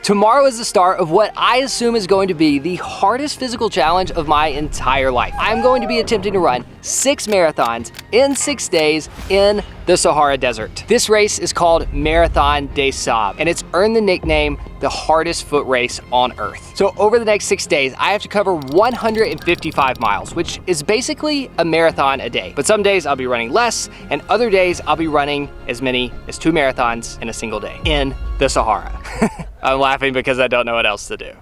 Tomorrow is the start of what I assume is going to be the hardest physical challenge of my entire life. I'm going to be attempting to run 6 marathons in 6 days in the Sahara Desert. This race is called Marathon des Sables, and it's earned the nickname the hardest foot race on earth. So over the next 6 days, I have to cover 155 miles, which is basically a marathon a day. But some days I'll be running less, and other days I'll be running as many as 2 marathons in a single day in the Sahara. I'm laughing because I don't know what else to do.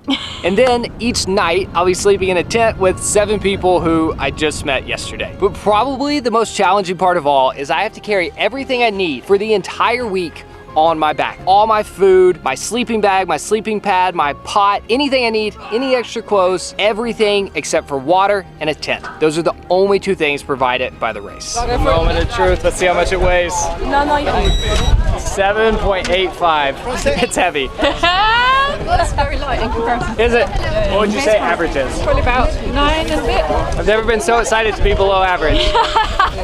And then each night, I'll be sleeping in a tent with 7 people who I just met yesterday. But probably the most challenging part of all is I have to carry everything I need for the entire week on my back. All my food, my sleeping bag, my sleeping pad, my pot, anything I need, any extra clothes, everything except for water and a tent. Those are the only 2 things provided by the race. Moment of truth, let's see how much it weighs. No, you can. 7.85. It's heavy. That's very light in comparison. Is it? What would you say average is? Probably about 9 and a bit. I've never been so excited to be below average.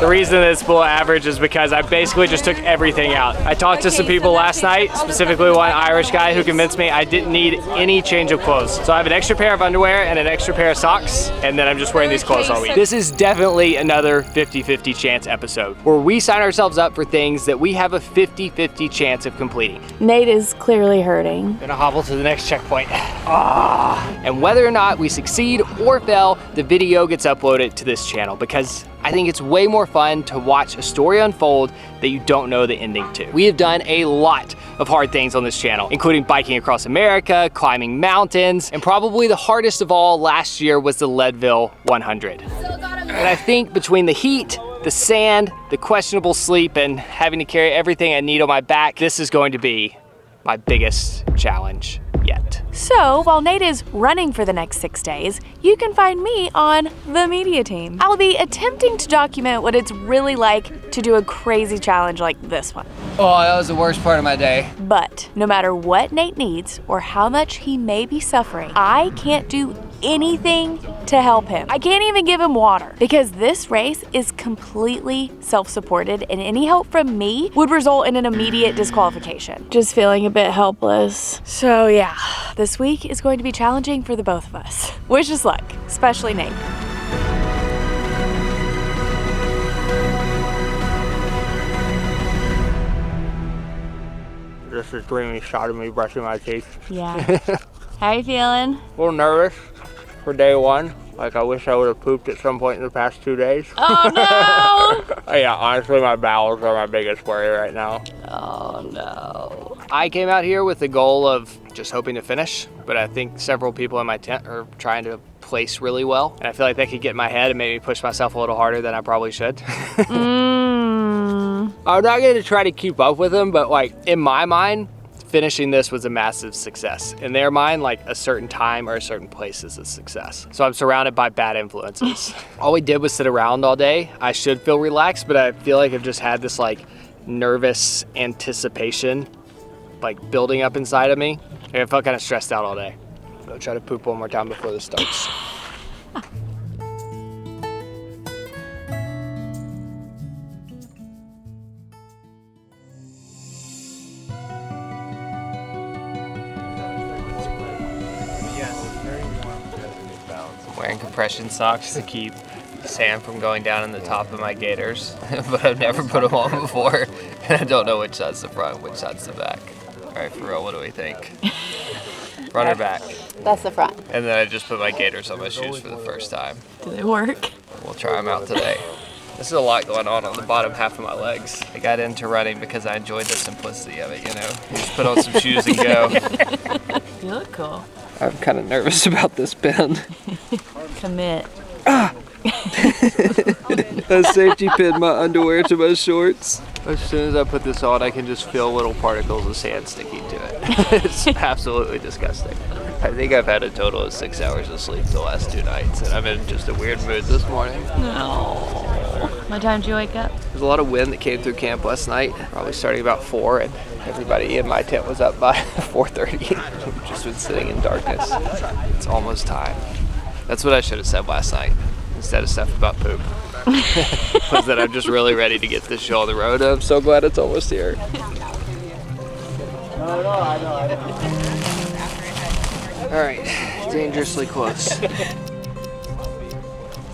The reason it's below average is because I basically just took everything out. I talked to some people last night, specifically one Irish guy who convinced me I didn't need any change of clothes. So I have an extra pair of underwear and an extra pair of socks, and then I'm just wearing these clothes all week. This is definitely another 50-50 chance episode, where we sign ourselves up for things that we have a 50-50 chance of completing. Nate is clearly hurting. Gonna hobble to the next checkpoint. And whether or not we succeed or fail, the video gets uploaded to this channel because I think it's way more fun to watch a story unfold that you don't know the ending to. We have done a lot of hard things on this channel, including biking across America, climbing mountains, and probably the hardest of all last year was the Leadville 100. And I think between the heat, the sand, the questionable sleep, and having to carry everything I need on my back, this is going to be my biggest challenge yet. So, while Nate is running for the next 6 days, you can find me on the media team. I'll be attempting to document what it's really like to do a crazy challenge like this one. Oh, that was the worst part of my day. But no matter what Nate needs or how much he may be suffering, I can't do anything to help him. I can't even give him water because this race is completely self-supported and any help from me would result in an immediate disqualification. Just feeling a bit helpless. So yeah, this week is going to be challenging for the both of us. Wish us luck, especially Nate. This is dreamy shot of me brushing my teeth. Yeah. How you feeling? A little nervous for day 1. Like I wish I would have pooped at some point in the past 2 days. Oh no! Yeah, honestly my bowels are my biggest worry right now. Oh no. I came out here with the goal of just hoping to finish, but I think several people in my tent are trying to place really well. And I feel like that could get in my head and make me push myself a little harder than I probably should. I'm not gonna try to keep up with them, but like in my mind, finishing this was a massive success. In their mind, like a certain time or a certain place is a success. So I'm surrounded by bad influences. All we did was sit around all day. I should feel relaxed, but I feel like I've just had this like nervous anticipation like building up inside of me. Like, I felt kind of stressed out all day. I'll try to poop one more time before this starts. Wearing compression socks to keep sand from going down in the top of my gaiters, but I've never put them on before, and I don't know which side's the front, which side's the back. All right, for real, what do we think? Front or back? That's the front. And then I just put my gaiters on my shoes for the first time. Do they work? We'll try them out today. This is a lot going on the bottom half of my legs. I got into running because I enjoyed the simplicity of it, you know? You just put on some shoes and go. You look cool. I'm kind of nervous about this bend. Commit. A safety pin my underwear to my shorts. As soon as I put this on, I can just feel little particles of sand sticking to it. It's absolutely disgusting. I think I've had a total of 6 hours of sleep the last 2 nights, and I'm in just a weird mood this morning. No. What time did you wake up? There's a lot of wind that came through camp last night, probably starting about 4, and everybody in my tent was up by 4:30. We've just been sitting in darkness. It's almost time. That's what I should have said last night, instead of stuff about poop. Was that I'm just really ready to get this show on the road, and I'm so glad it's almost here. All right, dangerously close.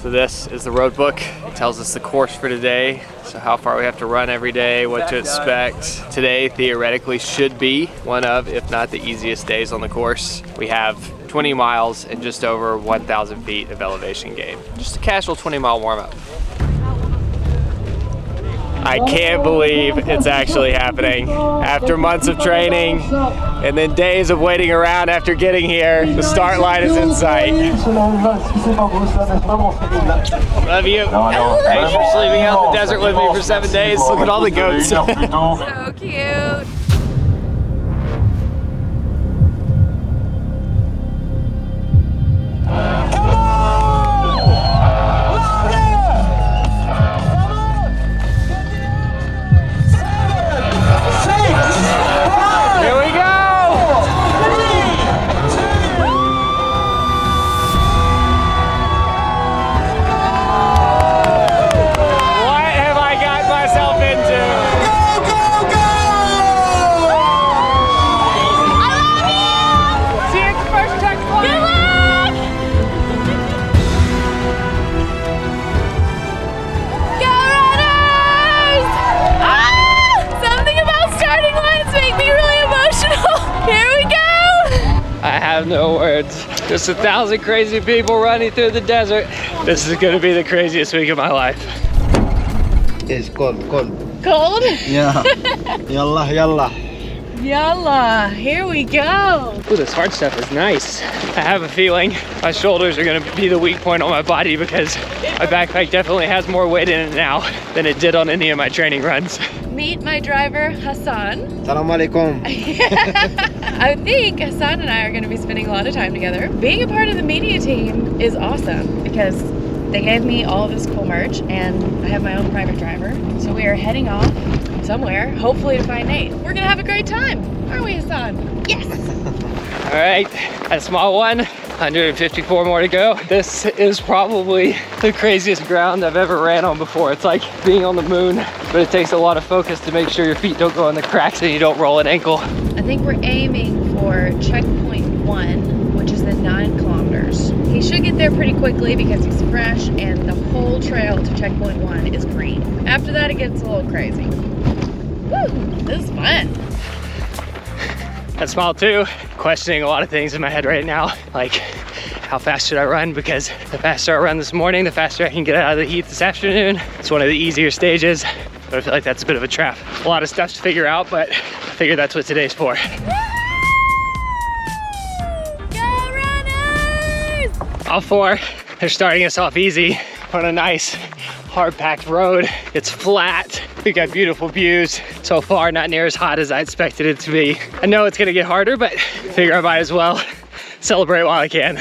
So this is the road book. It tells us the course for today. So how far we have to run every day, what to expect. Today theoretically should be one of, if not the easiest days on the course. We have 20 miles and just over 1,000 feet of elevation gain. Just a casual 20-mile warm-up. I can't believe it's actually happening. After months of training and then days of waiting around after getting here, the start line is in sight. Love you. Thanks for sleeping out in the desert with me for 7 days. Look at all the goats. So cute. No words. Just 1,000 crazy people running through the desert. This is gonna be the craziest week of my life. It's cold. Cold? Yeah. Yalla, yalla. Yalla, here we go. Ooh, this hard stuff is nice. I have a feeling my shoulders are gonna be the weak point on my body because my backpack definitely has more weight in it now than it did on any of my training runs. Meet my driver, Hassan. Salam alaikum. I think Hassan and I are going to be spending a lot of time together. Being a part of the media team is awesome because they gave me all of this cool merch and I have my own private driver. So we are heading off somewhere, hopefully to find Nate. We're going to have a great time, aren't we, Hassan? Yes! All right, a small one, 154 more to go. This is probably the craziest ground I've ever ran on before. It's like being on the moon, but it takes a lot of focus to make sure your feet don't go in the cracks and you don't roll an ankle. I think we're aiming for checkpoint 1, which is the 9 kilometers. He should get there pretty quickly because he's fresh and the whole trail to checkpoint 1 is green. After that, it gets a little crazy. Woo, this is fun. At small 2, questioning a lot of things in my head right now, like how fast should I run? Because the faster I run this morning, the faster I can get out of the heat this afternoon. It's one of the easier stages, but I feel like that's a bit of a trap. A lot of stuff to figure out, but I figure that's what today's for. Go runners! All 4, they're starting us off easy on a nice hard-packed road. It's flat. We got beautiful views. So far, not near as hot as I expected it to be. I know it's gonna get harder, but I figure I might as well celebrate while I can.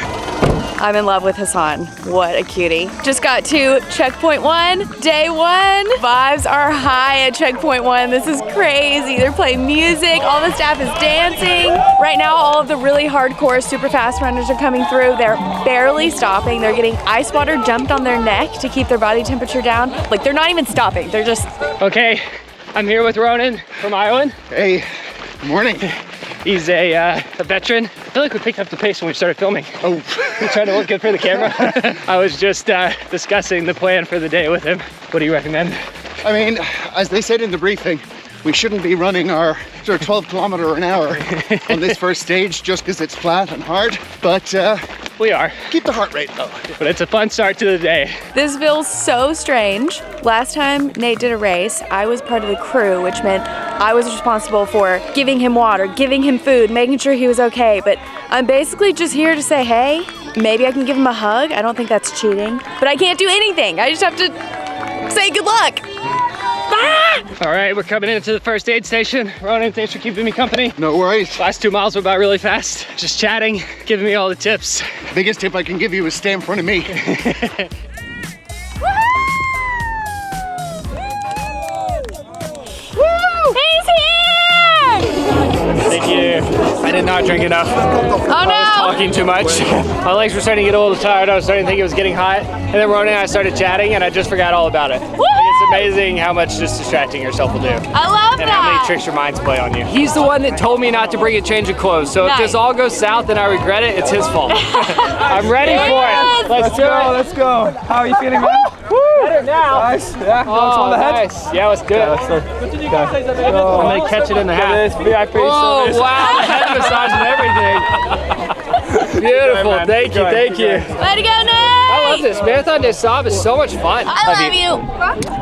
I'm in love with Hassan. What a cutie. Just got to checkpoint 1, day 1. Vibes are high at checkpoint 1. This is crazy. They're playing music. All the staff is dancing. Right now, all of the really hardcore, super fast runners are coming through. They're barely stopping. They're getting ice water dumped on their neck to keep their body temperature down. Like, they're not even stopping. They're just... Okay, I'm here with Ronan from Ireland. Hey, good morning. He's a veteran. I feel like we picked up the pace when we started filming. Oh. You trying to look good for the camera? I was just discussing the plan for the day with him. What do you recommend? I mean, as they said in the briefing, we shouldn't be running our sort of 12 kilometer an hour on this first stage just because it's flat and hard, but we are. Keep the heart rate low. But it's a fun start to the day. This feels so strange. Last time Nate did a race, I was part of the crew, which meant I was responsible for giving him water, giving him food, making sure he was okay. But I'm basically just here to say, hey, maybe I can give him a hug. I don't think that's cheating, but I can't do anything. I just have to say good luck. Ah! All right, we're coming into the first aid station. Ronan, thanks for keeping me company. No worries. Last 2 miles were about really fast. Just chatting, giving me all the tips. Biggest tip I can give you is stay in front of me. Woo! He's here! Thank you. I did not drink enough. Oh I was no! talking too much. My legs were starting to get a little tired. I was starting to think it was getting hot. And then Rona and I started chatting and I just forgot all about it. Like, it's amazing how much just distracting yourself will do. I love And that! how many tricks your minds play on you. He's the one that told me not to bring a change of clothes. So if Nice. this all goes south and I regret it, it's his fault. I'm ready for it. Let's do it. Let's go. How are you feeling, man? Better now. Nice. Yeah. Oh, on the head. nice. Yeah, it was good. I'm gonna catch it in the hat. VIP Oh, service. wow. Head massage and everything. Beautiful. man. Thank you. Good. Thank you. Way to go, Nate! I love this. Marathon des Sables is so much fun. I love you.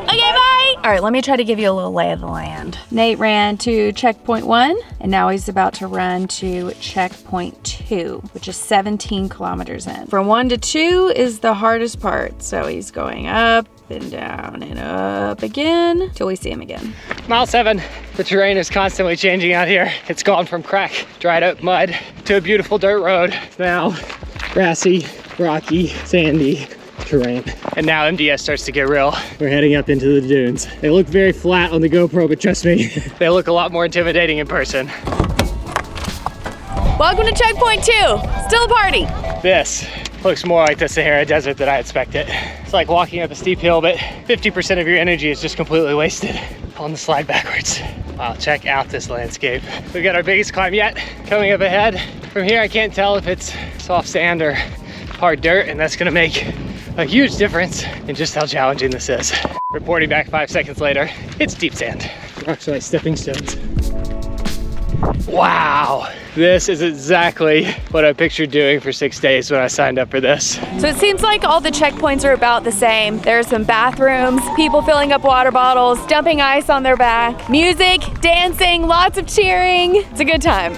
Okay, bye. All right, let me try to give you a little lay of the land. Nate ran to checkpoint 1, and now he's about to run to checkpoint 2, which is 17 kilometers in. From 1 to 2 is the hardest part, so he's going up and down and up again till we see him again. Mile 7. The terrain is constantly changing out here. It's gone from crack, dried up mud to a beautiful dirt road. Now, grassy, rocky, sandy terrain. And now MDS starts to get real. We're heading up into the dunes. They look very flat on the GoPro, but trust me, they look a lot more intimidating in person. Welcome to checkpoint 2. Still a party. This looks more like the Sahara Desert than I expected. It's like walking up a steep hill, but 50% of your energy is just completely wasted on the slide backwards. Wow, check out this landscape. We've got our biggest climb yet coming up ahead. From here, I can't tell if it's soft sand or hard dirt, and that's gonna make a huge difference in just how challenging this is. Reporting back 5 seconds later, it's deep sand. Rocks are like stepping stones. Wow, this is exactly what I pictured doing for 6 days when I signed up for this. So it seems like all the checkpoints are about the same. There's some bathrooms, people filling up water bottles, dumping ice on their back, music, dancing, lots of cheering. It's a good time.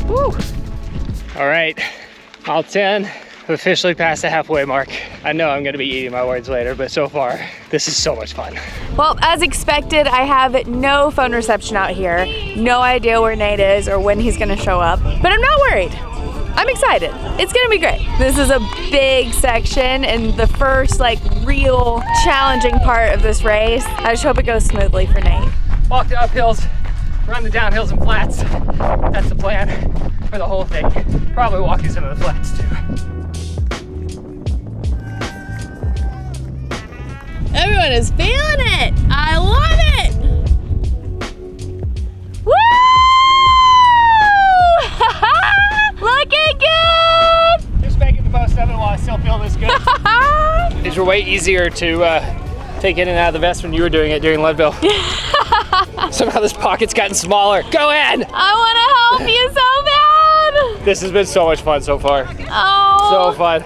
Woo. All right, mile 10. I've officially passed the halfway mark. I know I'm gonna be eating my words later, but so far, this is so much fun. Well, as expected, I have no phone reception out here. No idea where Nate is or when he's gonna show up, but I'm not worried. I'm excited. It's gonna be great. This is a big section and the first like real challenging part of this race. I just hope it goes smoothly for Nate. Walk the uphills, run the downhills and flats. That's the plan for the whole thing. Probably walking some of the flats too. Everyone is feeling it. I love it. Woo! Looking good. Just making the most of it while I still feel this good. These were way easier to take in and out of the vest when you were doing it during Leadville. Somehow this pocket's gotten smaller. Go ahead. I want to help you so bad. This has been so much fun so far. Oh. So fun.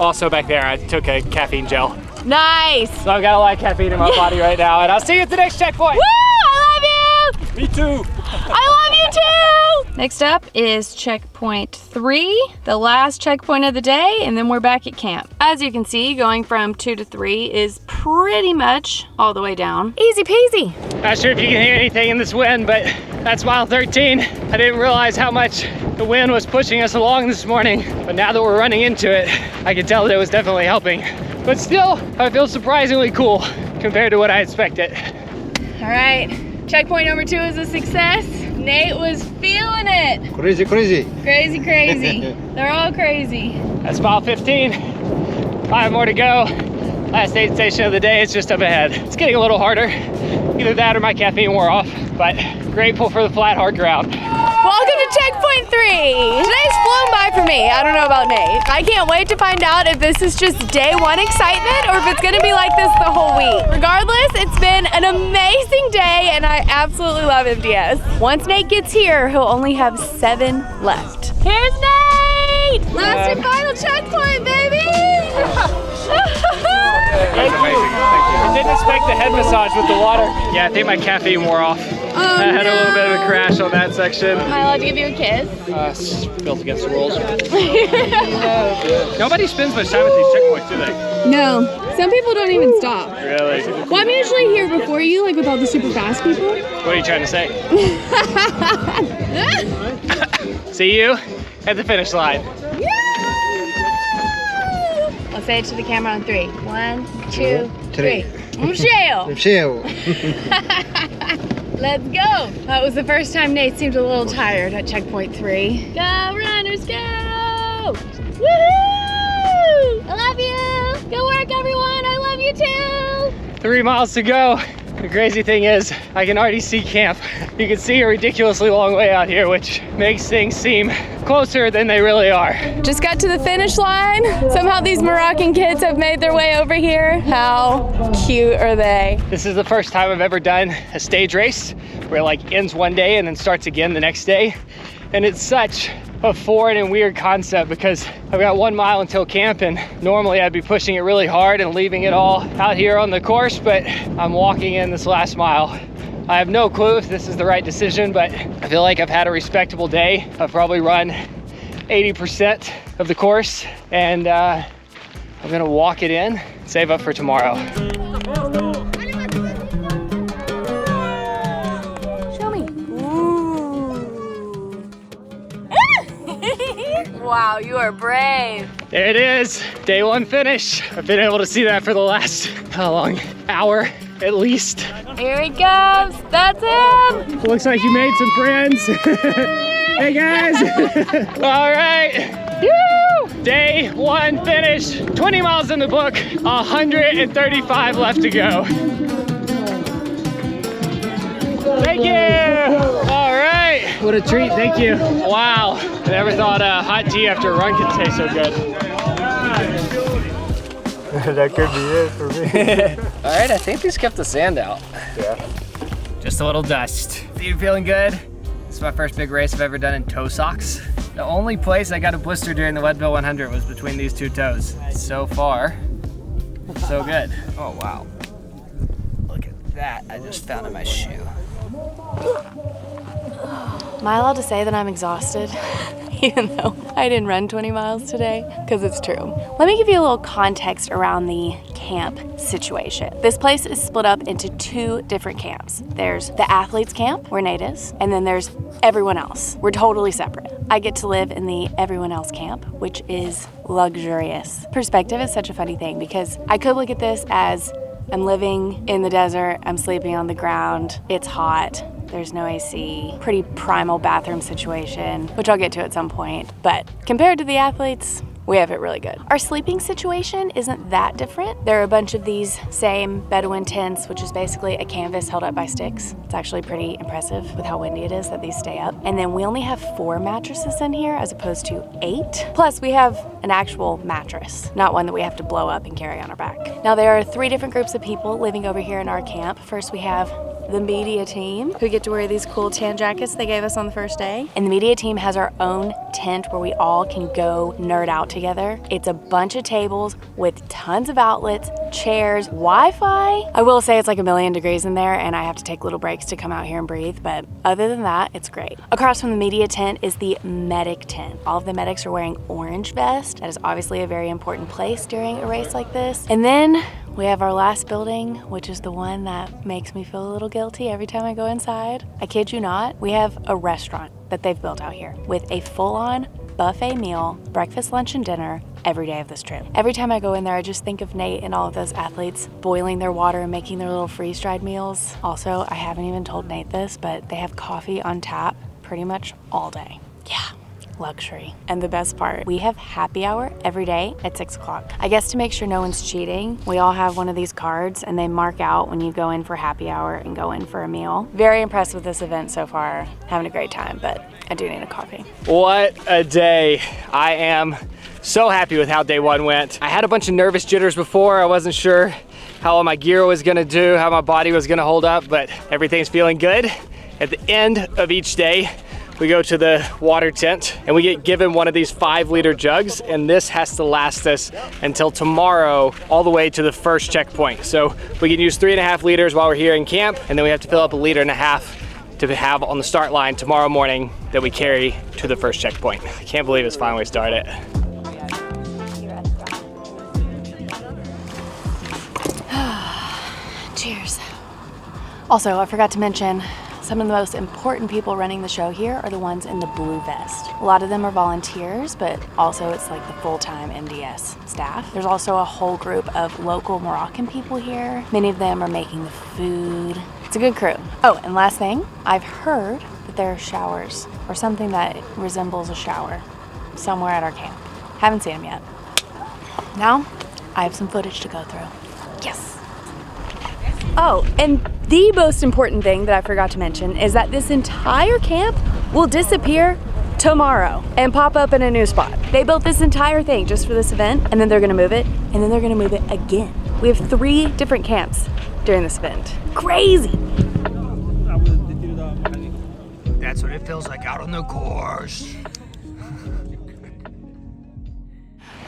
Also back there, I took a caffeine gel. Nice. So I've got a lot of caffeine in my body right now, and I'll see you at the next checkpoint. Woo! I love you. Me too. I love you too! Next up is checkpoint 3, the last checkpoint of the day, and then we're back at camp. As you can see, going from 2 to 3 is pretty much all the way down. Easy peasy. Not sure if you can hear anything in this wind, but that's mile 13. I didn't realize how much the wind was pushing us along this morning, but now that we're running into it, I can tell that it was definitely helping. But still, I feel surprisingly cool compared to what I expected. All right, checkpoint number 2 is a success. Nate was feeling it. Crazy, crazy. Crazy, crazy. They're all crazy. That's mile 15. 5 more to go. Last aid station of the day is just up ahead. It's getting a little harder. Either that or my caffeine wore off, but grateful for the flat, hard ground. Welcome to checkpoint 3. Today's flown by for me. I don't know about Nate. I can't wait to find out if this is just day 1 excitement or if it's gonna be like this the whole week. Regardless, it's been an amazing day and I absolutely love MDS. Once Nate gets here, he'll only have 7 left. Here's Nate! Last and final checkpoint, baby! Thank you. I didn't expect the head massage with the water. Yeah, I think my caffeine wore off. Oh, I had a little bit of a crash on that section. Am I allowed to give you a kiss? It's built against the rules. Nobody spends much time at these checkpoints, do they? No, some people don't even stop. Really? Well, I'm usually here before you, like with all the super fast people. What are you trying to say? See you at the finish line. I'll say it to the camera on 3. 1, 2, 3. Michelle. Let's go. That was the first time Nate seemed a little tired at checkpoint 3. Go runners, go! Woohoo! I love you. Go work, everyone. I love you too. 3 miles to go. The crazy thing is, I can already see camp. You can see a ridiculously long way out here, which makes things seem closer than they really are. Just got to the finish line. Somehow these Moroccan kids have made their way over here. How cute are they? This is the first time I've ever done a stage race where it like ends one day and then starts again the next day. And it's such a foreign and weird concept because I've got 1 mile until camp, and normally I'd be pushing it really hard and leaving it all out here on the course, but I'm walking in this last mile. I have no clue if this is the right decision, but I feel like I've had a respectable day. I've probably run 80% of the course, and I'm gonna walk it in, save up for tomorrow. Wow, you are brave. There it is, day 1 finish. I've been able to see that for the last, how long? Hour at least. Here he comes, that's him. Looks like you made some friends. Hey guys. All right, woo! Day 1 finish, 20 miles in the book, 135 left to go. Thank you. All right. What a treat, thank you. Wow, I never thought hot tea after a run could taste so good. That could be it for me. All right, I think these kept the sand out. Yeah. Just a little dust. You feeling good? This is my first big race I've ever done in toe socks. The only place I got a blister during the Leadville 100 was between these 2 toes. So far, so good. Oh wow. Look at that, I just found in my shoe. Am I allowed to say that I'm exhausted? Even though I didn't run 20 miles today? Because it's true. Let me give you a little context around the camp situation. This place is split up into 2 different camps. There's the athletes camp, where Nate is, and then there's everyone else. We're totally separate. I get to live in the everyone else camp, which is luxurious. Perspective is such a funny thing because I could look at this as I'm living in the desert, I'm sleeping on the ground, it's hot, there's no AC, pretty primal bathroom situation, which I'll get to at some point. But compared to the athletes, we have it really good. Our sleeping situation isn't that different. There are a bunch of these same Bedouin tents, which is basically a canvas held up by sticks. It's actually pretty impressive with how windy it is that these stay up. And then we only have 4 mattresses in here as opposed to 8. Plus we have an actual mattress, not one that we have to blow up and carry on our back. Now there are 3 different groups of people living over here in our camp. First we have the media team, who get to wear these cool tan jackets they gave us on the first day. And the media team has our own tent where we all can go nerd out together. It's a bunch of tables with tons of outlets, chairs, Wi-Fi. I will say it's like 1,000,000 degrees in there and I have to take little breaks to come out here and breathe, but other than that, it's great. Across from the media tent is the medic tent. All of the medics are wearing orange vests. That is obviously a very important place during a race like this. And then we have our last building, which is the one that makes me feel a little guilty every time I go inside. I kid you not, we have a restaurant that they've built out here with a full-on buffet meal, breakfast, lunch, and dinner every day of this trip. Every time I go in there, I just think of Nate and all of those athletes boiling their water and making their little freeze-dried meals. Also, I haven't even told Nate this, but they have coffee on tap pretty much all day. Yeah. Luxury. And the best part, we have happy hour every day at 6 o'clock. I guess to make sure no one's cheating, we all have one of these cards and they mark out when you go in for happy hour and go in for a meal. Very impressed with this event so far. Having a great time, but I do need a coffee. What a day. I am so happy with how day 1 went. I had a bunch of nervous jitters before. I wasn't sure how my gear was gonna do, how my body was gonna hold up, but everything's feeling good. At the end of each day, we go to the water tent and we get given one of these 5-liter jugs, and this has to last us until tomorrow all the way to the first checkpoint. So we can use 3.5 liters while we're here in camp, and then we have to fill up 1.5 liters to have on the start line tomorrow morning that we carry to the first checkpoint. I can't believe it's finally started. Cheers. Also, I forgot to mention, Some of the most important people running the show here are the ones in the blue vest. A lot of them are volunteers, but also it's like the full-time MDS staff. There's also a whole group of local Moroccan people here. Many of them are making the food. It's a good crew. Oh, and last thing, I've heard that there are showers or something that resembles a shower somewhere at our camp. Haven't seen them yet. Now, I have some footage to go through. Yes. Oh, and the most important thing that I forgot to mention is that this entire camp will disappear tomorrow and pop up in a new spot. They built this entire thing just for this event, and then they're gonna move it, and then they're gonna move it again. We have 3 different camps during this event. Crazy. That's what it feels like out on the course.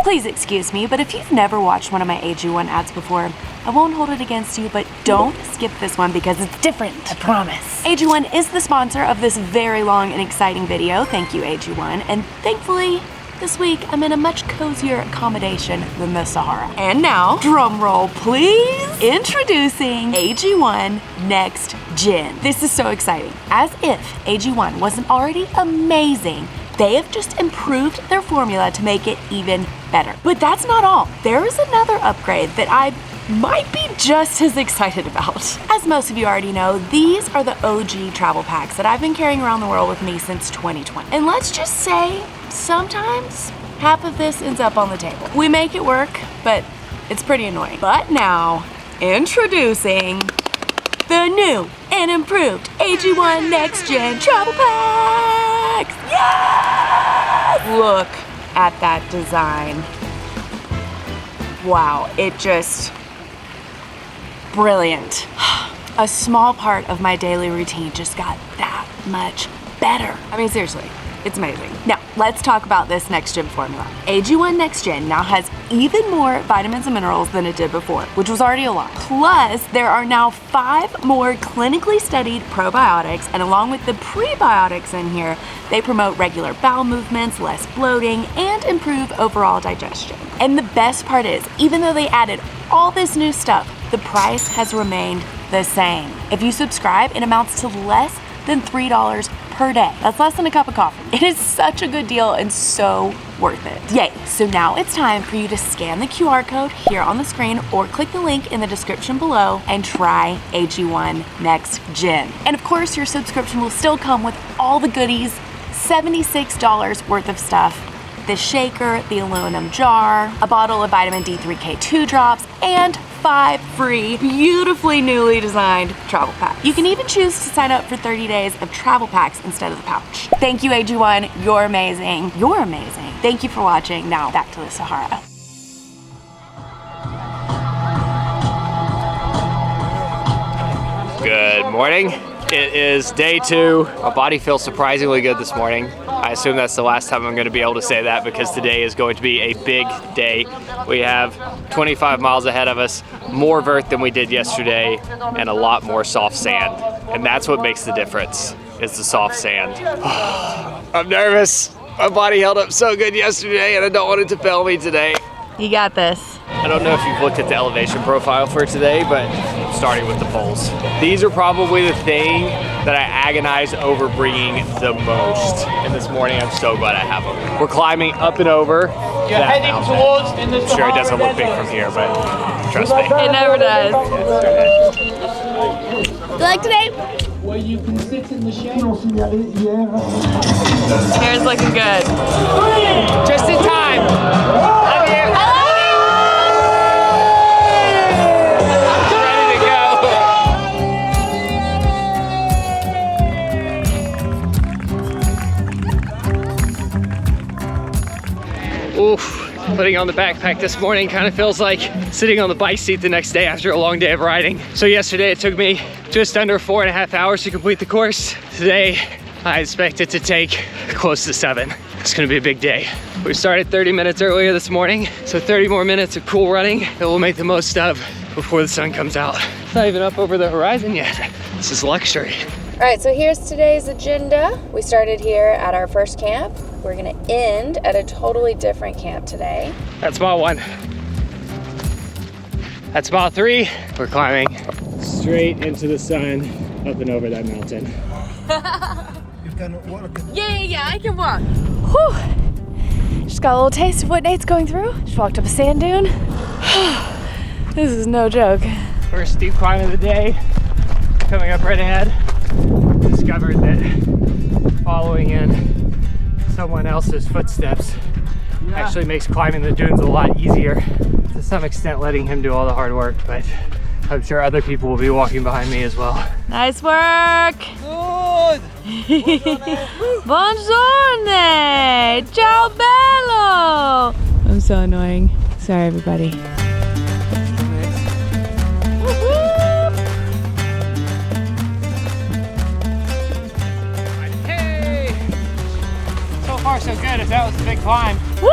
Please excuse me, but if you've never watched one of my AG1 ads before, I won't hold it against you, but don't skip this one because it's different. I promise. AG1 is the sponsor of this very long and exciting video. Thank you, AG1. And thankfully, this week, I'm in a much cozier accommodation than the Sahara. And now, drum roll please, introducing AG1 Next Gen. This is so exciting. As if AG1 wasn't already amazing, they have just improved their formula to make it even better. But that's not all. There is another upgrade that I might be just as excited about. As most of you already know, these are the OG travel packs that I've been carrying around the world with me since 2020. And let's just say, sometimes half of this ends up on the table. We make it work, but it's pretty annoying. But now, introducing the new and improved AG1 Next Gen travel packs. Yes! Look at that design. Wow, it just brilliant. A small part of my daily routine just got that much better. I mean, seriously, it's amazing. Now, let's talk about this Next Gen formula. AG1 Next Gen now has even more vitamins and minerals than it did before, which was already a lot. Plus, there are now 5 more clinically studied probiotics, and along with the prebiotics in here, they promote regular bowel movements, less bloating, and improve overall digestion. And the best part is, even though they added all this new stuff, the price has remained the same. If you subscribe, it amounts to less than $3 per day. That's less than a cup of coffee. It is such a good deal and so worth it. Yay! So now it's time for you to scan the QR code here on the screen or click the link in the description below and try AG1 Next Gen. And of course, your subscription will still come with all the goodies, $76 worth of stuff. The shaker, the aluminum jar, a bottle of vitamin D3K2 drops, and 5 free, beautifully newly designed travel packs. You can even choose to sign up for 30 days of travel packs instead of the pouch. Thank you, AG1. You're amazing. You're amazing. Thank you for watching. Now back to the Sahara. Good morning. It is day 2. My body feels surprisingly good this morning. I assume that's the last time I'm going to be able to say that because today is going to be a big day. We have 25 miles ahead of us, more vert than we did yesterday, and a lot more soft sand. And that's what makes the difference, is the soft sand. I'm nervous. My body held up so good yesterday and I don't want it to fail me today. You got this. I don't know if you've looked at the elevation profile for today, but I'm starting with the poles. These are probably the thing that I agonize over bringing the most. And this morning, I'm so glad I have them. We're climbing up and over that mountain. I'm sure it doesn't look big from here, but trust me. It never does. You like today? Hair's looking good. Just in time. Love you. Oof, putting on the backpack this morning kind of feels like sitting on the bike seat the next day after a long day of riding. So yesterday it took me just under 4.5 hours to complete the course. Today, I expect it to take close to 7. It's gonna be a big day. We started 30 minutes earlier this morning, so 30 more minutes of cool running that we'll make the most of before the sun comes out. It's not even up over the horizon yet. This is luxury. All right, so here's today's agenda. We started here at our first camp. We're gonna end at a totally different camp today. That's mile 1. That's mile 3. We're climbing straight into the sun up and over that mountain. You can walk. Yeah, I can walk. Whew. Just got a little taste of what Nate's going through. Just walked up a sand dune. This is no joke. First steep climb of the day, coming up right ahead. Discovered that following in someone else's footsteps actually makes climbing the dunes a lot easier. To some extent letting him do all the hard work, but I'm sure other people will be walking behind me as well. Nice work! Good! Buongiorno! Ciao bello! I'm so annoying. Sorry, everybody. Hey! So far so good, if that was a big climb. Woo!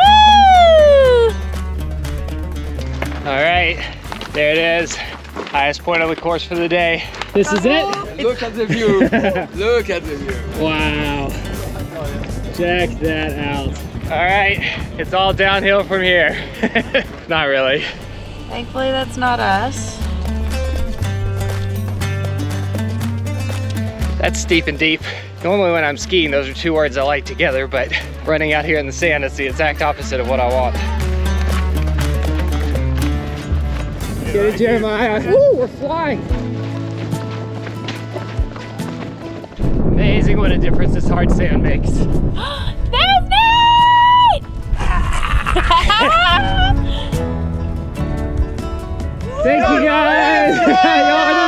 All right, there it is. Highest point on the course for the day. This is it. Look at the view. Look at the view. Wow. Check that out. All right, it's all downhill from here. Not really. Thankfully, that's not us. That's steep and deep. Normally when I'm skiing, those are two words I like together, but running out here in the sand is the exact opposite of what I want. Get it, Jeremiah. Woo, we're flying. Amazing what a difference this hard sand makes. There's Nate! Thank you guys. Y'all are the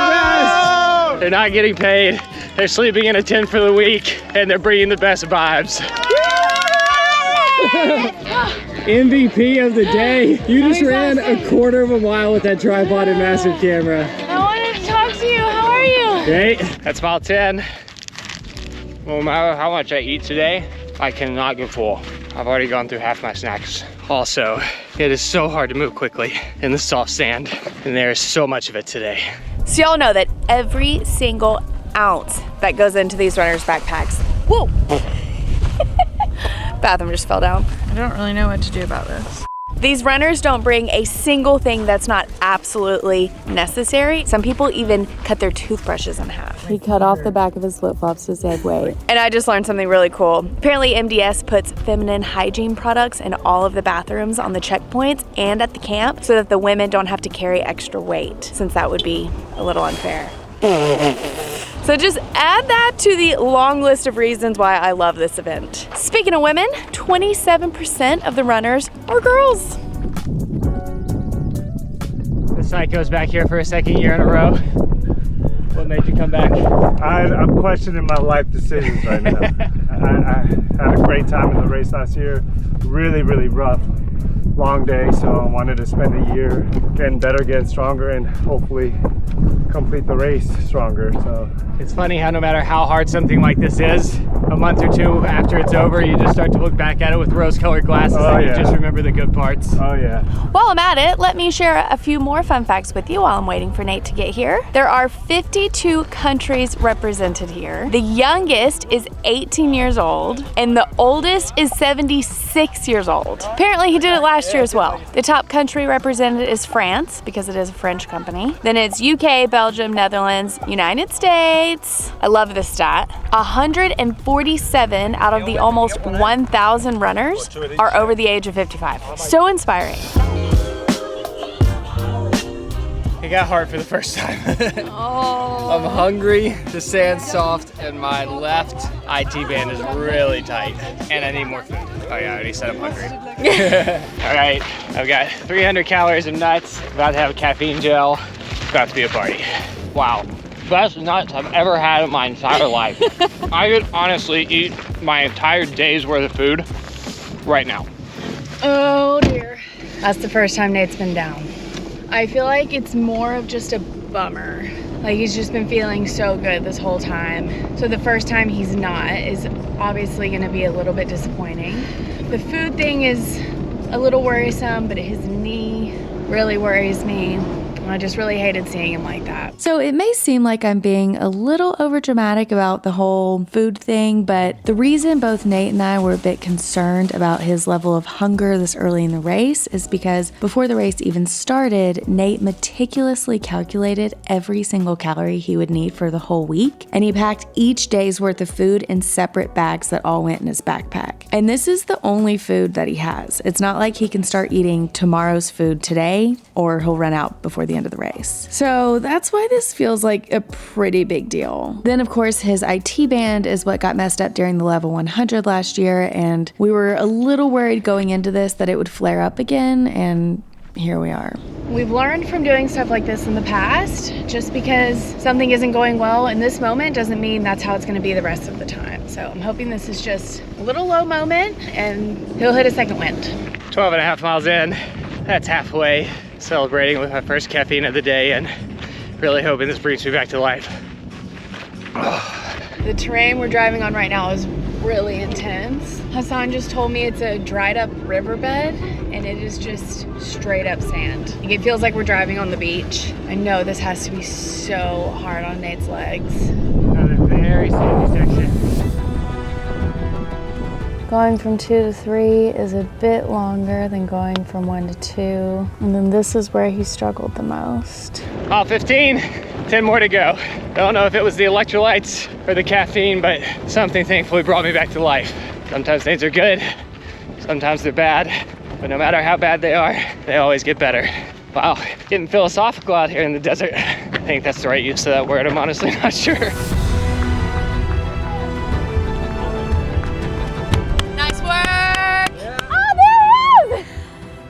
best. They're not getting paid. They're sleeping in a tent for the week and they're bringing the best vibes. MVP of the day. You just ran a quarter of a mile with that tripod and massive camera. I wanted to talk to you. How are you? Great. That's mile 10. No matter how much I eat today, I cannot get full. I've already gone through half my snacks. Also, it is so hard to move quickly in the soft sand, and there is so much of it today. So y'all know that every single ounce that goes into these runners' backpacks. Whoa! Bathroom just fell down. I don't really know what to do about this. These runners don't bring a single thing that's not absolutely necessary. Some people even cut their toothbrushes in half. He cut off the back of his flip-flops to save weight. And I just learned something really cool. Apparently MDS puts feminine hygiene products in all of the bathrooms on the checkpoints and at the camp so that the women don't have to carry extra weight, since that would be a little unfair. So just add that to the long list of reasons why I love this event. Speaking of women, 27% of the runners are girls. The psycho's back here for a second year in a row. What made you come back? I'm questioning my life decisions right now. I had a great time in the race last year. Really, really rough. Long day, so I wanted to spend a year getting better, getting stronger, and hopefully complete the race stronger. So It's funny how no matter how hard something like this is, a month or two after it's over, you just start to look back at it with rose-colored glasses and you just remember the good parts. Oh yeah. While I'm at it, let me share a few more fun facts with you while I'm waiting for Nate to get here. There are 52 countries represented here. The youngest is 18 years old, and the oldest is 76 years old. Apparently he did it last year as well. The top country represented is France, because it is a French company. Then it's UK, Belgium, Netherlands, United States. I love this stat. 147 out of the almost 1,000 runners are over the age of 55. So inspiring. It got hard for the first time. I'm hungry, the sand's soft, and my left IT band is really tight. And I need more food. Oh yeah, I already said I'm hungry. All right, I've got 300 calories of nuts, about to have a caffeine gel, about to be a party. Wow, best nuts I've ever had in my entire life. I could honestly eat my entire day's worth of food right now. Oh dear. That's the first time Nate's been down. I feel like it's more of just a bummer. Like he's just been feeling so good this whole time. So the first time he's not is obviously gonna be a little bit disappointing. The food thing is a little worrisome, but his knee really worries me. I just really hated seeing him like that. So it may seem like I'm being a little overdramatic about the whole food thing, but the reason both Nate and I were a bit concerned about his level of hunger this early in the race is because before the race even started, Nate meticulously calculated every single calorie he would need for the whole week, and he packed each day's worth of food in separate bags that all went in his backpack. And this is the only food that he has. It's not like he can start eating tomorrow's food today or he'll run out before the end of the race. So that's why this feels like a pretty big deal. Then of course his IT band is what got messed up during the level 100 last year, and we were a little worried going into this that it would flare up again, and here we are. We've learned from doing stuff like this in the past. Just because something isn't going well in this moment doesn't mean that's how it's going to be the rest of the time. So I'm hoping this is just a little low moment and he'll hit a second wind. 12 and a half miles in, that's halfway. Celebrating with my first caffeine of the day and really hoping this brings me back to life. The terrain we're driving on right now is really intense. Hassan just told me it's a dried up riverbed and it is just straight up sand. Like, it feels like we're driving on the beach. I know this has to be so hard on Nate's legs. Another very sandy section. Going from 2 to 3 is a bit longer than going from 1 to 2. And then this is where he struggled the most. Mile 15, 10 more to go. Don't know if it was the electrolytes or the caffeine, but something thankfully brought me back to life. Sometimes things are good, sometimes they're bad, but no matter how bad they are, they always get better. Wow, getting philosophical out here in the desert. I think that's the right use of that word, I'm honestly not sure. Nice work! Yeah. Oh, there he is!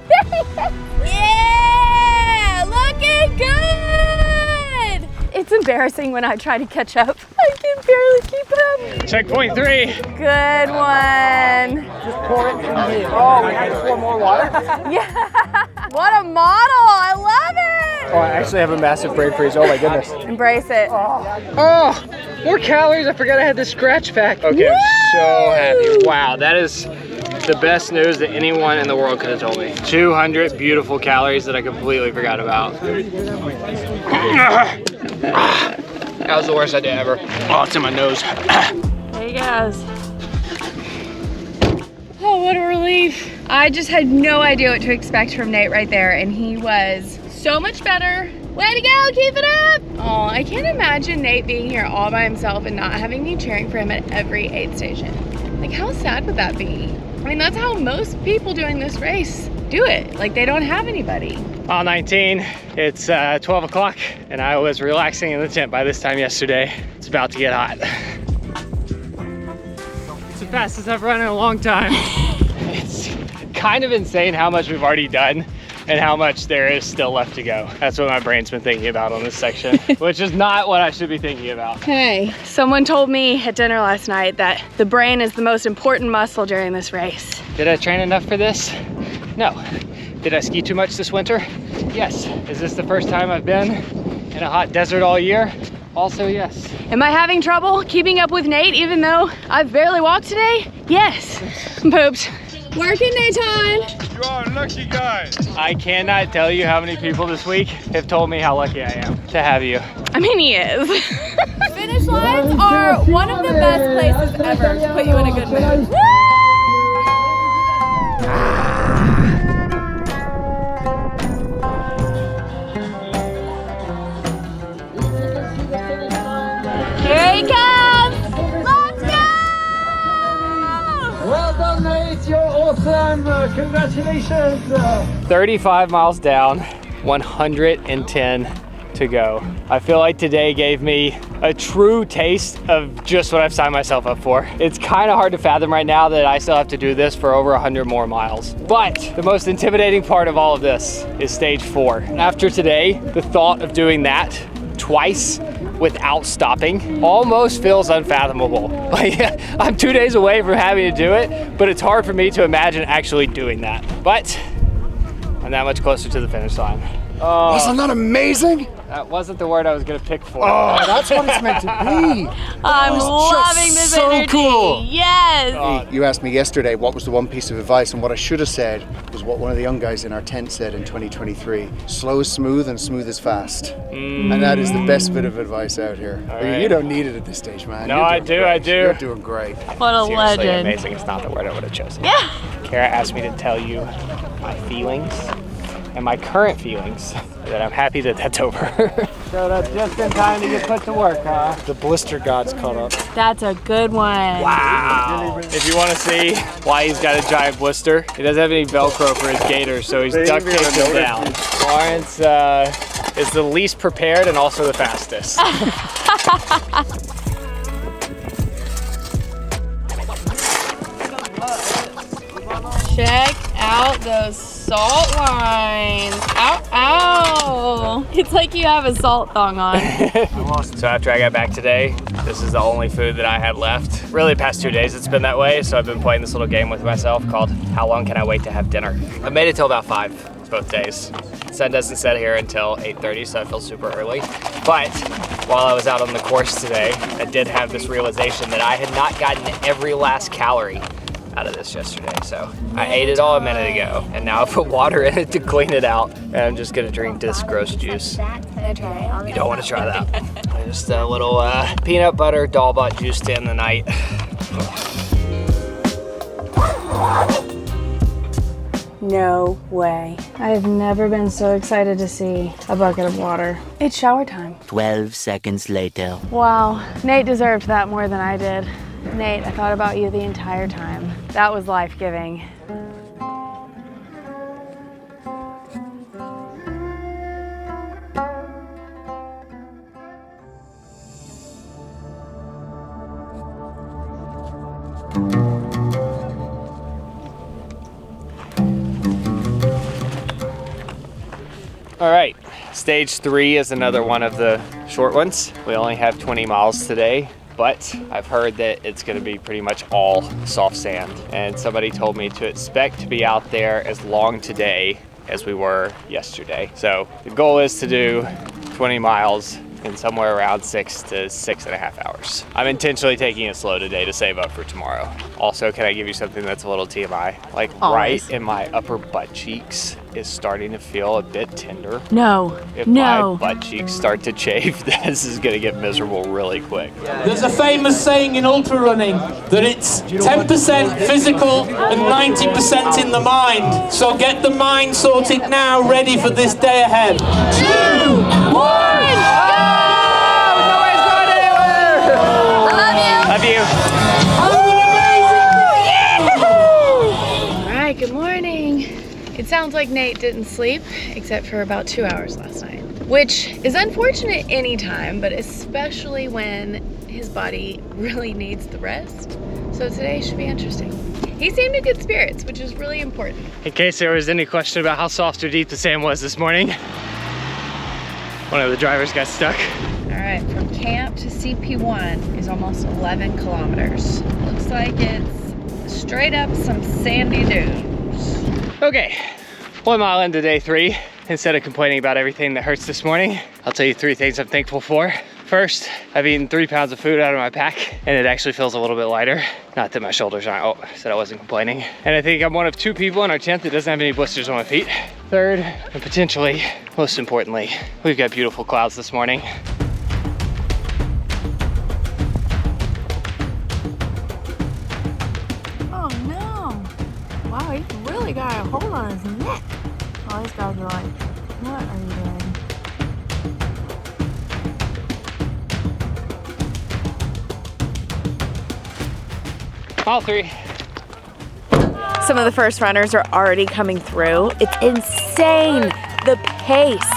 There he is! Yeah! Looking good! It's embarrassing when I try to catch up. I can barely keep up. Checkpoint 3. Good one. Just pour it in here. Oh, we had to pour more water? Yeah. What a model. I love it. Oh, I actually have a massive brain freeze. Oh my goodness. Embrace it. Oh, more calories. I forgot I had the scratch pack. Okay, I'm so happy. Wow, that is the best news that anyone in the world could have told me. 200 beautiful calories that I completely forgot about. That was the worst idea ever. Oh, it's in my nose. There he goes. Oh, what a relief. I just had no idea what to expect from Nate right there, and he was so much better. Way to go, keep it up. Oh, I can't imagine Nate being here all by himself and not having me cheering for him at every aid station. Like, how sad would that be? I mean, that's how most people doing this race do it. Like, they don't have anybody. Mile 19, it's 12 o'clock, and I was relaxing in the tent by this time yesterday. It's about to get hot. It's the fastest I've run in a long time. It's kind of insane how much we've already done and how much there is still left to go. That's what my brain's been thinking about on this section, which is not what I should be thinking about. Hey, someone told me at dinner last night that the brain is the most important muscle during this race. Did I train enough for this? No. Did I ski too much this winter? Yes. Is this the first time I've been in a hot desert all year? Also, yes. Am I having trouble keeping up with Nate even though I've barely walked today? Yes. I'm pooped. Working, Nathan. You are a lucky guy. I cannot tell you how many people this week have told me how lucky I am to have you. I mean, he is. Finish lines are one of the best places ever to put you in a good mood. Here he comes! Let's go! Well done, mate. You're awesome. Congratulations. 35 miles down, 110 to go. I feel like today gave me a true taste of just what I've signed myself up for. It's kind of hard to fathom right now that I still have to do this for over 100 more miles. But the most intimidating part of all of this is stage 4. After today, the thought of doing that twice without stopping almost feels unfathomable. Like, I'm 2 days away from having to do it, but it's hard for me to imagine actually doing that. But I'm that much closer to the finish line. Wasn't that amazing? That wasn't the word I was gonna pick for. Oh, that's what it's meant to be. I'm loving this so energy. cool. Yes. You asked me yesterday what was the one piece of advice, and what I should have said was what one of the young guys in our tent said in 2023. Slow is smooth and smooth is fast. And that is the best bit of advice out here. right. You don't need it at this stage, man. No, You're I doing do, great. I do. You're doing great. What a Seriously legend. amazing. It's not the word I would have chosen. Yeah. Kara asked me to tell you my feelings and my current feelings, that I'm happy that that's over. So that's just in time to get put to work, huh? The blister god's caught up. That's a good one. Wow. If you want to see why he's got a giant blister, he doesn't have any Velcro for his gaiters, so he's duct taped them down. Lawrence is the least prepared and also the fastest. Check out those salt lines. Ow, ow. It's like you have a salt thong on. So after I got back today, this is the only food that I had left. Really, the past 2 days it's been that way, so I've been playing this little game with myself called How Long Can I Wait to Have Dinner? I made it till about 5 both days. Sun doesn't set here until 8:30, so I feel super early. But while I was out on the course today, I did have this realization that I had not gotten every last calorie out of this yesterday. So I ate it all a minute ago, and now I put water in it to clean it out, and I'm just gonna drink this gross juice. You don't want to try that. Just a little peanut butter Dalbot juice to end the night. No way. I've never been so excited to see a bucket of water. It's shower time. 12 seconds later. Wow, Nate deserved that more than I did. Nate, I thought about you the entire time. That was life-giving. All right, stage 3 is another one of the short ones. We only have 20 miles today, but I've heard that it's gonna be pretty much all soft sand. And somebody told me to expect to be out there as long today as we were yesterday. So the goal is to do 20 miles in somewhere around 6 to 6.5 hours. I'm intentionally taking it slow today to save up for tomorrow. Also, can I give you something that's a little TMI? Like Always. right in my upper butt cheeks is starting to feel a bit tender. No, If no. my butt cheeks start to chafe, this is gonna get miserable really quick. There's a famous saying in ultra running that it's 10% physical and 90% in the mind. So get the mind sorted now, ready for this day ahead. 2, 1, Love you. All right, good morning. It sounds like Nate didn't sleep except for about 2 hours last night, which is unfortunate anytime, but especially when his body really needs the rest. So today should be interesting. He seemed in good spirits, which is really important. In case there was any question about how soft or deep the sand was this morning, one of the drivers got stuck. All right, from camp to CP1 is almost 11 kilometers. Looks like it's straight up some sandy dunes. Okay, 1 mile into day 3. Instead of complaining about everything that hurts this morning, I'll tell you 3 things I'm thankful for. First, I've eaten 3 pounds of food out of my pack, and it actually feels a little bit lighter. Not that my shoulders aren't, oh, I said I wasn't complaining. And I think I'm one of 2 people in our tent that doesn't have any blisters on my feet. Third, and potentially, most importantly, we've got beautiful clouds this morning. Oh no. Wow, he's really got a hold on his neck. Oh, these guys are like, what are you doing? Mile 3. Some of the first runners are already coming through. It's insane, the pace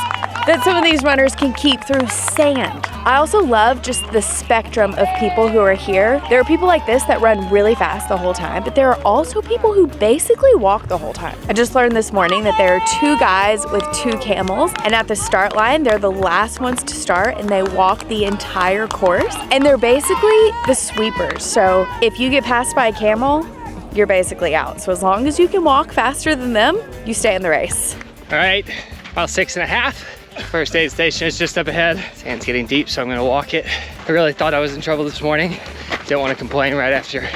that some of these runners can keep through sand. I also love just the spectrum of people who are here. There are people like this that run really fast the whole time, but there are also people who basically walk the whole time. I just learned this morning that there are 2 guys with 2 camels, and at the start line, they're the last ones to start, and they walk the entire course, and they're basically the sweepers. So if you get passed by a camel, you're basically out. So as long as you can walk faster than them, you stay in the race. All right, Mile 6.5. First aid station is just up ahead. Sand's getting deep, so I'm gonna walk it. I really thought I was in trouble this morning. Didn't want to complain right after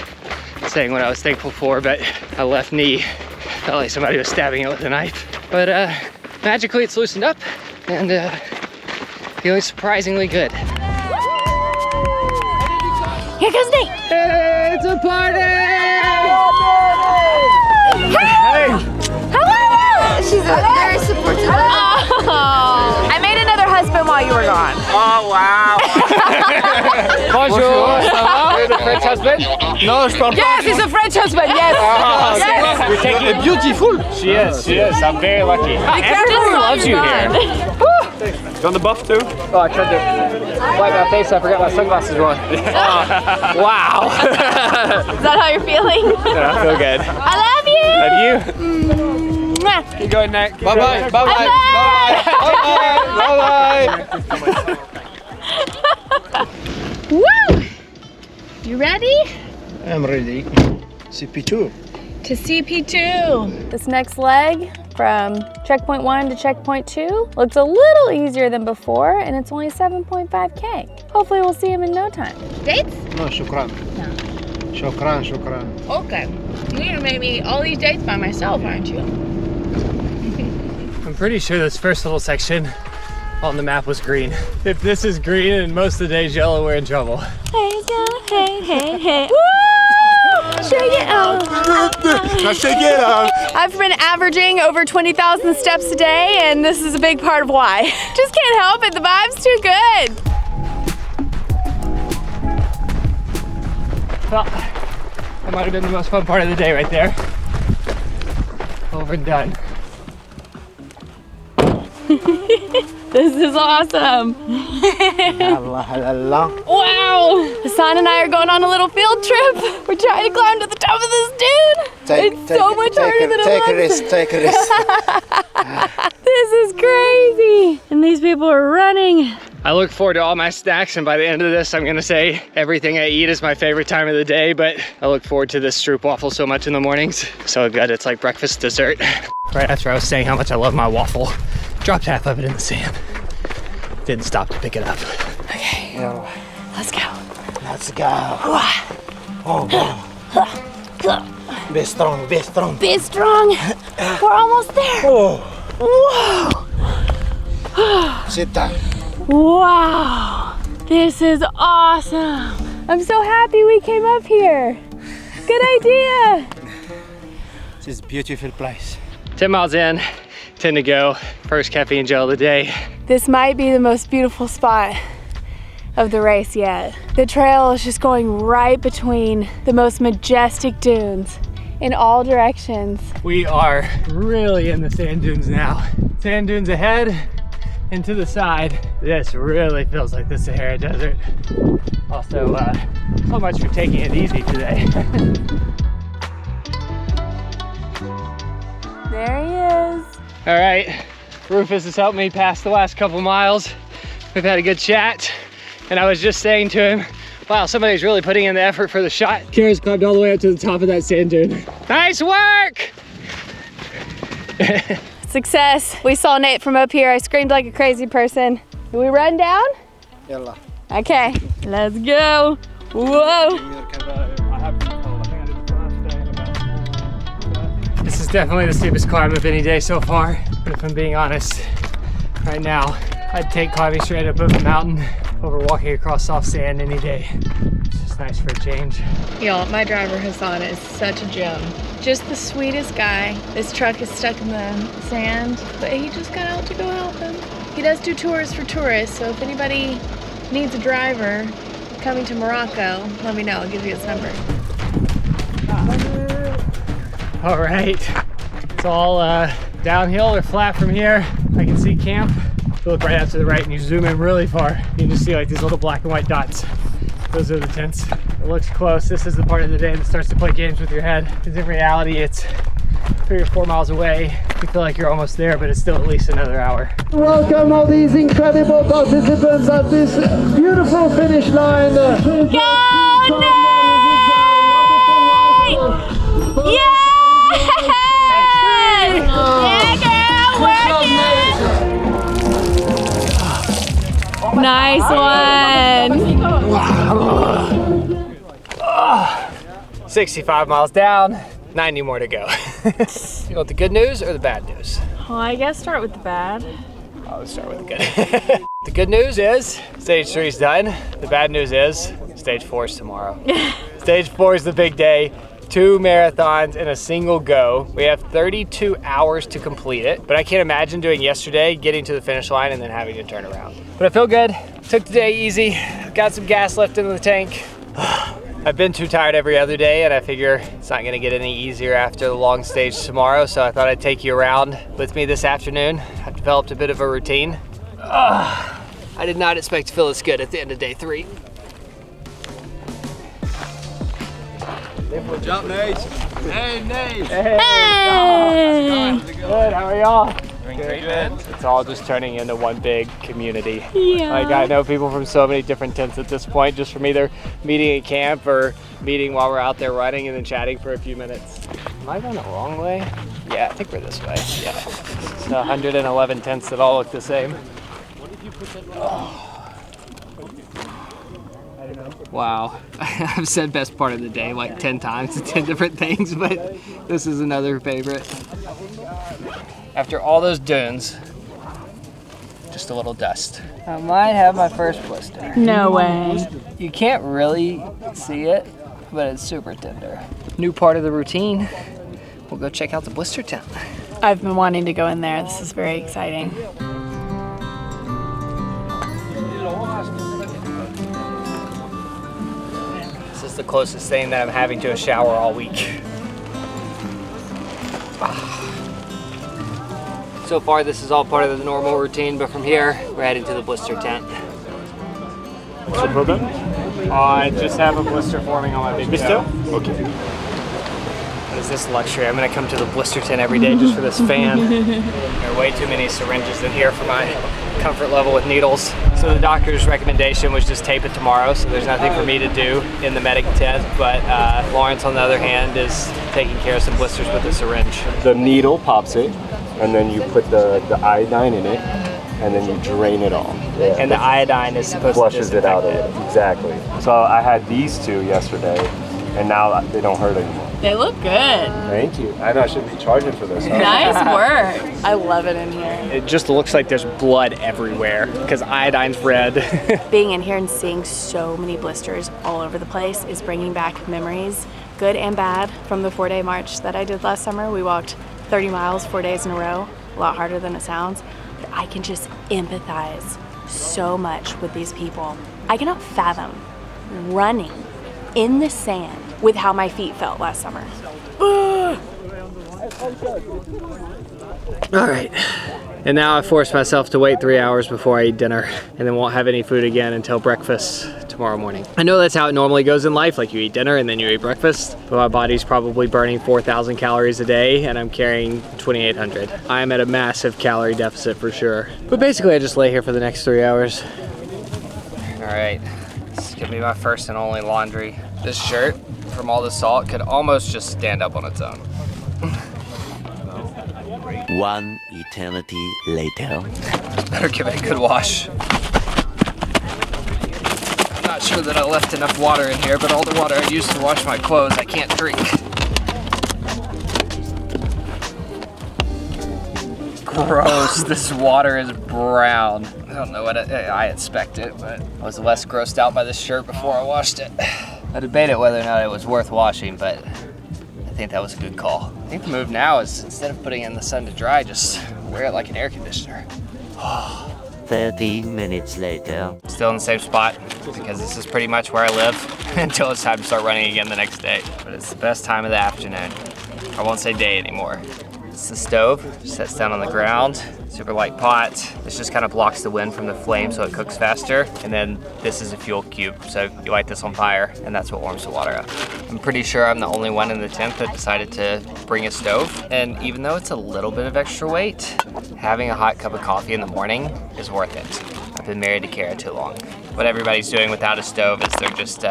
saying what I was thankful for, but my left knee felt like somebody was stabbing it with a knife. But magically it's loosened up and feeling surprisingly good. Here comes Nate. Hey, it's a party! Hey! How are you? She's very supportive. Oh, I made another husband while you were gone. Oh, wow. Bonjour. You're the French husband? No, je parle pas. Yes, he's a French husband, yes. Oh, Yes. you're taking Beautiful. She is. I'm very lucky. Everyone loves you here. You on the buff too? Oh, I tried to wipe my face. I forgot my sunglasses were on. Wow. Is that how you're feeling? Yeah, I feel good. I love you. Love you. Mwah. Keep going, Nick. Bye bye. Bye bye. Bye bye. Bye bye. Woo! You ready? I'm ready. CP2. To CP2. This next leg from checkpoint 1 to checkpoint 2 looks a little easier than before, and it's only 7.5K. Hopefully we'll see him in no time. Dates? No, shukran. No. Shukran. Okay. You're gonna make me all these dates by myself, aren't you? I'm pretty sure this first little section on the map was green. If this is green and most of the day's yellow, we're in trouble. Hey, hey. Woo! Shake it out. Now shake it out. I've been averaging over 20,000 steps a day, and this is a big part of why. Just can't help it, the vibe's too good. Well, that might have been the most fun part of the day right there. Over and done. This is awesome. Wow. Hassan and I are going on a little field trip. We're trying to climb to the top of this dune. It's so much harder than it looks. Take a risk. This is crazy. And these people are running. I look forward to all my snacks, and by the end of this, I'm gonna say everything I eat is my favorite time of the day, but I look forward to this stroop waffle so much in the mornings. So good, it's like breakfast dessert. Right after I was saying how much I love my waffle, dropped half of it in the sand. Didn't stop to pick it up. Okay, let's go. Let's go. Oh, be strong. Be strong. We're almost there. Whoa. Sit down. Wow. This is awesome. I'm so happy we came up here. Good idea. This is a beautiful place. 10 miles in, 10 to go. First caffeine gel of the day. This might be the most beautiful spot of the race yet. The trail is just going right between the most majestic dunes in all directions. We are really in the sand dunes now. Sand dunes ahead and to the side. This really feels like the Sahara Desert. Also, so much for taking it easy today. There he is. All right, Rufus has helped me pass the last couple miles. We've had a good chat, and I was just saying to him, wow, somebody's really putting in the effort for the shot. Kara's climbed all the way up to the top of that sand dune. Nice work! Success. We saw Nate from up here. I screamed like a crazy person. Do we run down? Yalla. Okay, let's go. Whoa. This is definitely the steepest climb of any day so far, but if I'm being honest, right now, I'd take climbing straight up over the mountain over walking across soft sand any day. It's just nice for a change. Y'all, my driver Hassan is such a gem. Just the sweetest guy. This truck is stuck in the sand, but he just got out to go help him. He does do tours for tourists, so if anybody needs a driver coming to Morocco, let me know. I'll give you his number. All right, it's all downhill or flat from here. I can see camp. If you look right out to the right and you zoom in really far, you can just see like these little black and white dots. Those are the tents. It looks close. This is the part of the day that starts to play games with your head. Because in reality, it's 3 or 4 miles away. You feel like you're almost there, but it's still at least another hour. Welcome all these incredible participants at this beautiful finish line. Go, Nate! Yes! Yeah, girl, work it! Nice one. 65 miles down, 90 more to go. You want the good news or the bad news? Well, I guess start with the bad. Oh, let's start with the good. The good news is stage 3 is done. The bad news is stage 4 is tomorrow. Stage 4 is the big day. 2 marathons in a single go. We have 32 hours to complete it, but I can't imagine doing yesterday, getting to the finish line and then having to turn around. But I feel good. Took the day easy. Got some gas left in the tank. I've been too tired every other day, and I figure it's not gonna get any easier after the long stage tomorrow, so I thought I'd take you around with me this afternoon. I've developed a bit of a routine. I did not expect to feel this good at the end of day 3. Jump, Nate. Hey, Nate. Hey! Good, how are y'all? Doing great, man. It's all just turning into one big community. Yeah. Like, I know people from so many different tents at this point, just from either meeting at camp or meeting while we're out there running and then chatting for a few minutes. Am I going the wrong way? Yeah, I think we're this way. Yeah. It's 111 tents that all look the same. Wow, I've said best part of the day like 10 times, 10 different things, but this is another favorite. After all those dunes, just a little dust. I might have my first blister. No way. You can't really see it, but it's super tender. New part of the routine, we'll go check out the blister tent. I've been wanting to go in there. This is very exciting. This is the closest thing that I'm having to a shower all week. So far, this is all part of the normal routine, but from here, we're heading to the blister tent. What's the problem? I just have a blister forming on my big Blister? toe. Okay. What is this luxury? I'm gonna come to the blister tent every day just for this fan. There are way too many syringes in here for my comfort level with needles. So the doctor's recommendation was just tape it tomorrow, so there's nothing for me to do in the medic tent, but Lawrence, on the other hand, is taking care of some blisters with a syringe. The needle pops it, and then you put the iodine in it, and then you drain it off. Yeah. And the iodine is supposed Flushes to it out of disinfect it. Exactly. So I had these two yesterday, and now they don't hurt anymore. They look good. Thank you. I know I shouldn't be charging for this. Huh? Nice work. I love it in here. It just looks like there's blood everywhere because iodine's red. Being in here and seeing so many blisters all over the place is bringing back memories, good and bad, from the 4-day march that I did last summer. We walked 30 miles, 4 days in a row, a lot harder than it sounds. But I can just empathize so much with these people. I cannot fathom running in the sand with how my feet felt last summer. All right. And now I forced myself to wait 3 hours before I eat dinner and then won't have any food again until breakfast tomorrow morning. I know that's how it normally goes in life, like you eat dinner and then you eat breakfast, but my body's probably burning 4,000 calories a day and I'm carrying 2,800. I'm at a massive calorie deficit for sure. But basically I just lay here for the next 3 hours. All right, this is gonna be my first and only laundry. This shirt, from all the salt, could almost just stand up on its own. One eternity later. Better give it a good wash. I'm not sure that I left enough water in here, but all the water I used to wash my clothes I can't drink. Gross, this water is brown. I don't know what I expect it, but I was less grossed out by this shirt before I washed it. I debated whether or not it was worth washing, but I think that was a good call. I think the move now is, instead of putting it in the sun to dry, just wear it like an air conditioner. 30 minutes later. Still in the same spot, because this is pretty much where I live until it's time to start running again the next day. But it's the best time of the afternoon. I won't say day anymore. It's the stove, sets down on the ground, super light pot. This just kind of blocks the wind from the flame so it cooks faster. And then this is a fuel cube, so you light this on fire and that's what warms the water up. I'm pretty sure I'm the only one in the tent that decided to bring a stove. And even though it's a little bit of extra weight, having a hot cup of coffee in the morning is worth it. I've been married to Kara too long. What everybody's doing without a stove is they're just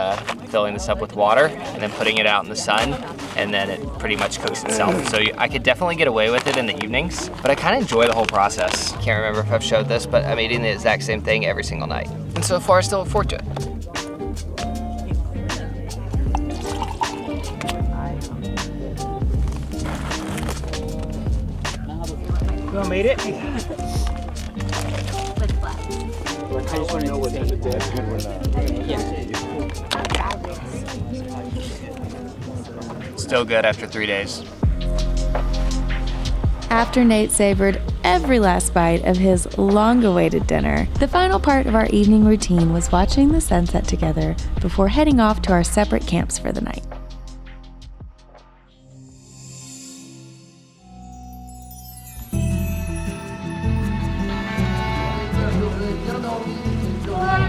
filling this up with water and then putting it out in the sun, and then it pretty much cooks itself. So I could definitely get away with it in the evenings, but I kind of enjoy the whole process. Can't remember if I've showed this, but I'm eating the exact same thing every single night. And so far, I still look forward to it. You all made it? I just want to know what type of day is good when Still good after 3 days. After Nate savored every last bite of his long-awaited dinner, the final part of our evening routine was watching the sunset together before heading off to our separate camps for the night.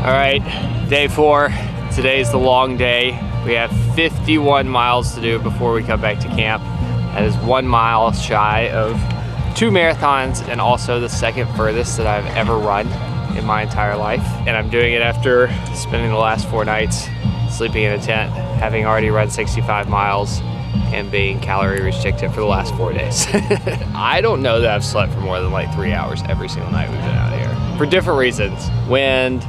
All right, day 4. Today's the long day. We have 51 miles to do before we come back to camp. That is 1 mile shy of 2 marathons and also the second furthest that I've ever run in my entire life. And I'm doing it after spending the last 4 nights sleeping in a tent, having already run 65 miles and being calorie restricted for the last 4 days. I don't know that I've slept for more than like 3 hours every single night we've been out here. For different reasons. Wind,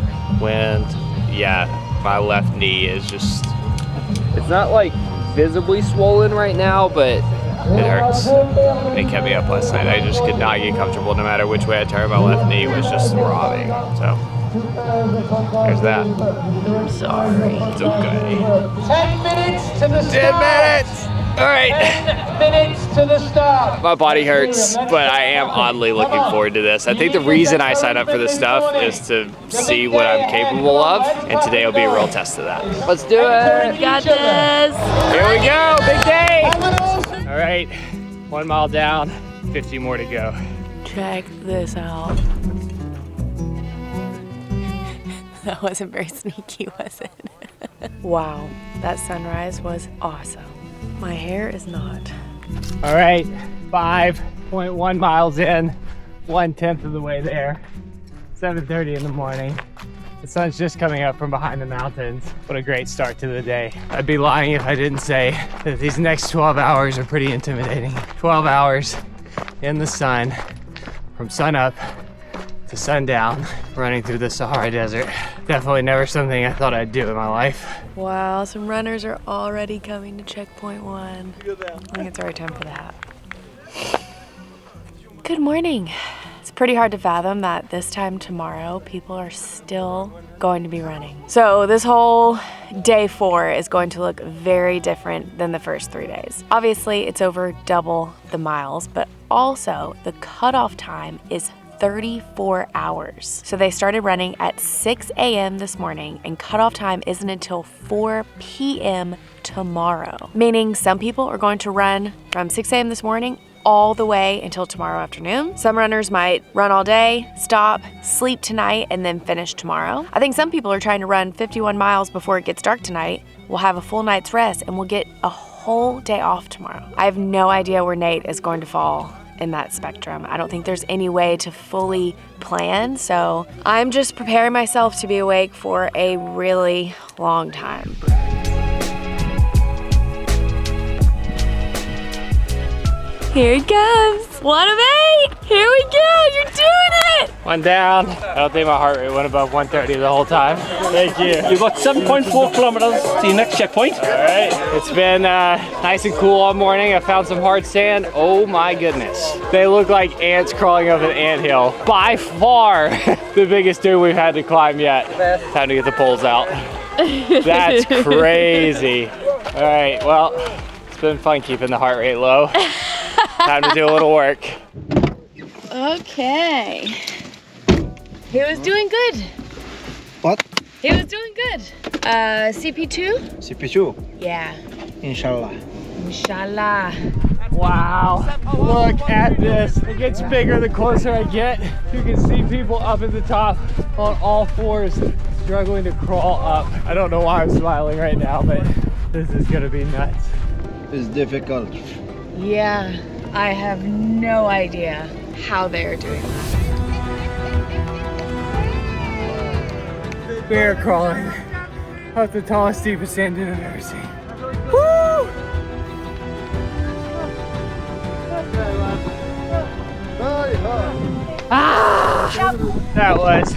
yeah, my left knee is just, it's not like visibly swollen right now, but it hurts. It kept me up last night. I just could not get comfortable no matter which way I turned. My left knee was just throbbing. So there's that. I'm sorry. It's okay. 10 minutes to the start. 10 minutes! All right. 10 minutes to the start. My body hurts, but I am oddly looking forward to this. I think the reason I signed up for this stuff is to see what I'm capable of, and today will be a real test of that. Let's do it. Got this. Here we go, big day. All right, 1 mile down, 50 more to go. Check this out. That wasn't very sneaky, was it? Wow, that sunrise was awesome. My hair is not. All right, 5.1 miles in, 1/10 of the way there. 7:30 in the morning. The sun's just coming up from behind the mountains. What a great start to the day. I'd be lying if I didn't say that these next 12 hours are pretty intimidating. 12 hours in the sun, from sun up to sundown, running through the Sahara Desert. Definitely never something I thought I'd do in my life. Wow, some runners are already coming to checkpoint 1. I think it's the right time for that. Good morning. It's pretty hard to fathom that this time tomorrow, people are still going to be running. So this whole day 4 is going to look very different than the first 3 days. Obviously, it's over double the miles, but also the cutoff time is 34 hours. So they started running at 6 a.m. this morning, and cutoff time isn't until 4 p.m. tomorrow. Meaning some people are going to run from 6 a.m. this morning all the way until tomorrow afternoon. Some runners might run all day, stop, sleep tonight, and then finish tomorrow. I think some people are trying to run 51 miles before it gets dark tonight. We'll have a full night's rest and we'll get a whole day off tomorrow. I have no idea where Nate is going to fall in that spectrum. I don't think there's any way to fully plan, so I'm just preparing myself to be awake for a really long time. Here it comes. 1 of 8. Here we go. You're doing it. One down. I don't think my heart rate went above 130 the whole time. Thank you. You've got 7.4 kilometers to your next checkpoint. All right. It's been nice and cool all morning. I found some hard sand. Oh my goodness. They look like ants crawling up an anthill. By far the biggest dune we've had to climb yet. Time to get the poles out. That's crazy. All right, well, it's been fun keeping the heart rate low. Time to do a little work. Okay. He was doing good. What? He was doing good. CP2? CP2? Yeah. Inshallah. Inshallah. Wow, look at this. It gets bigger the closer I get. You can see people up at the top on all fours struggling to crawl up. I don't know why I'm smiling right now, but this is gonna be nuts. It's difficult. Yeah, I have no idea how they're doing that. Bear crawling up the tallest, steepest sand dune I've ever seen. Woo! Ah! That was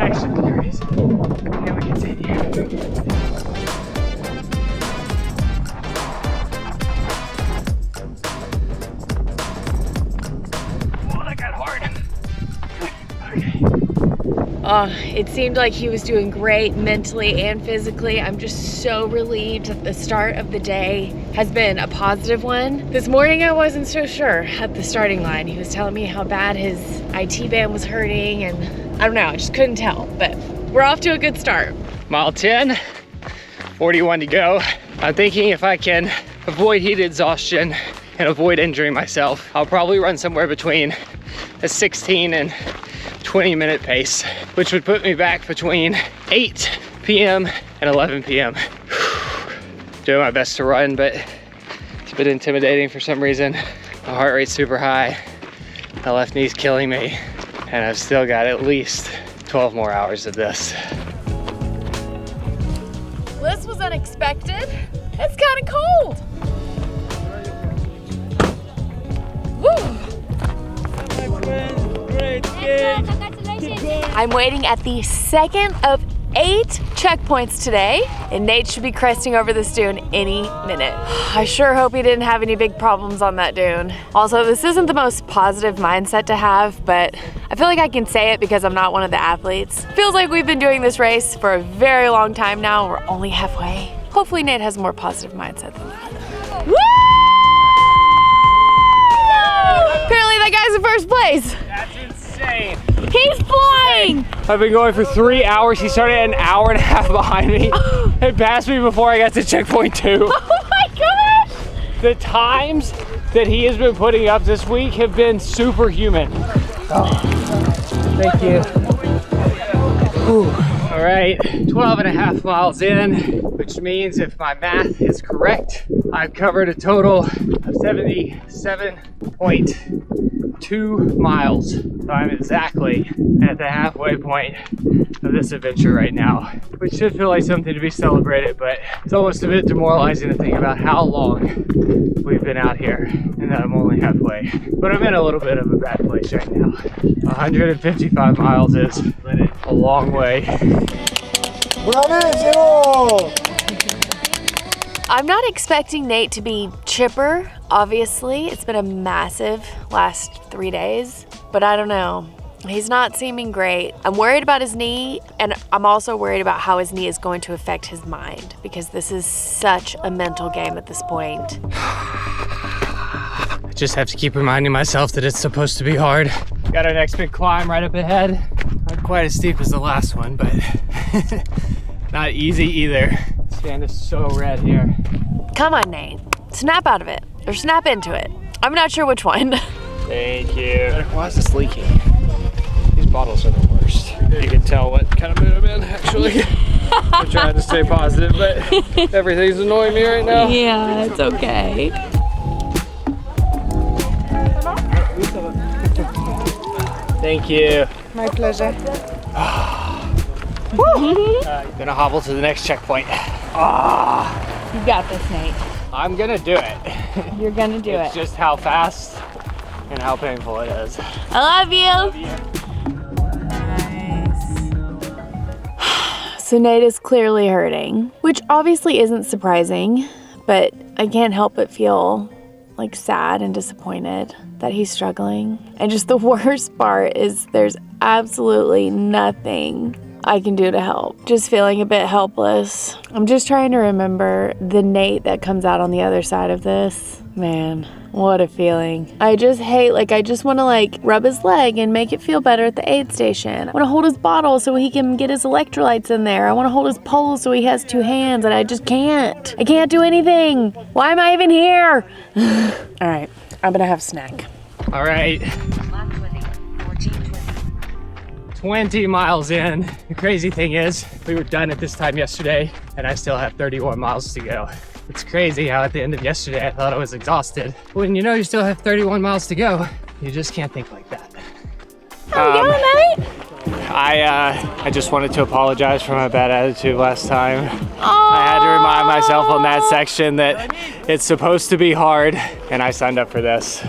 actually there it is. Okay, we continue. Oh, that got hard. Okay. It seemed like he was doing great mentally and physically. I'm just so relieved that the start of the day has been a positive one. This morning I wasn't so sure at the starting line. He was telling me how bad his IT band was hurting, and I don't know, I just couldn't tell, but we're off to a good start. Mile 10, 41 to go. I'm thinking if I can avoid heat exhaustion and avoid injuring myself, I'll probably run somewhere between a 16 and 20-minute pace, which would put me back between 8 p.m. and 11 p.m. Doing my best to run, but it's a bit intimidating for some reason. My heart rate's super high. My left knee's killing me, and I've still got at least 12 more hours of this. This was unexpected. It's kind of cold. Woo! I'm waiting at the second of 8 checkpoints today, and Nate should be cresting over this dune any minute. I sure hope he didn't have any big problems on that dune. Also, this isn't the most positive mindset to have, but I feel like I can say it because I'm not one of the athletes. Feels like we've been doing this race for a very long time now. We're only halfway. Hopefully Nate has a more positive mindset than that. Woo! Apparently that guy's in first place. That's insane. He's flying! I've been going for 3 hours. He started an hour and a half behind me and passed me before I got to checkpoint 2. Oh my gosh! The times that he has been putting up this week have been superhuman. Oh, thank you. Whew. All right, 12 and a half miles in, which means if my math is correct, I've covered a total of 77.2 miles. So I'm exactly at the halfway point of this adventure right now, which should feel like something to be celebrated, but it's almost a bit demoralizing to think about how long we've been out here and that I'm only halfway. But I'm in a little bit of a bad place right now. 155 miles is a long way. I'm not expecting Nate to be chipper, obviously. It's been a massive last 3 days, but I don't know. He's not seeming great. I'm worried about his knee, and I'm also worried about how his knee is going to affect his mind, because this is such a mental game at this point. I just have to keep reminding myself that it's supposed to be hard. Got our next big climb right up ahead. Not quite as steep as the last one, but not easy either. Sand is so red here. Come on, Nate. Snap out of it, or snap into it. I'm not sure which one. Thank you. Why is this leaking? These bottles are the worst. You can tell what kind of mood I'm in, actually. I'm trying to stay positive, but everything's annoying me right now. Yeah, it's okay. Thank you. My pleasure. Gonna hobble to the next checkpoint. You got this, Nate. I'm gonna do it. You're gonna do It's just how fast and how painful it is. I love you. So Nate is clearly hurting, which obviously isn't surprising, but I can't help but feel like sad and disappointed that he's struggling. And just the worst part is there's absolutely nothing I can do to help. Just feeling a bit helpless. I'm just trying to remember the Nate that comes out on the other side of this. Man, what a feeling. I just hate, I just want to rub his leg and make it feel better at the aid station. I want to hold his bottle so he can get his electrolytes in there. I want to hold his pole so he has 2 hands, and I just can't. I can't do anything. Why am I even here? All right, I'm gonna have a snack. All right. 20 miles in. The crazy thing is, we were done at this time yesterday, and I still have 31 miles to go. It's crazy how at the end of yesterday, I thought I was exhausted. When you know you still have 31 miles to go, you just can't think like that. I just wanted to apologize for my bad attitude last time. I had to remind myself on that section that it's supposed to be hard, and I signed up for this.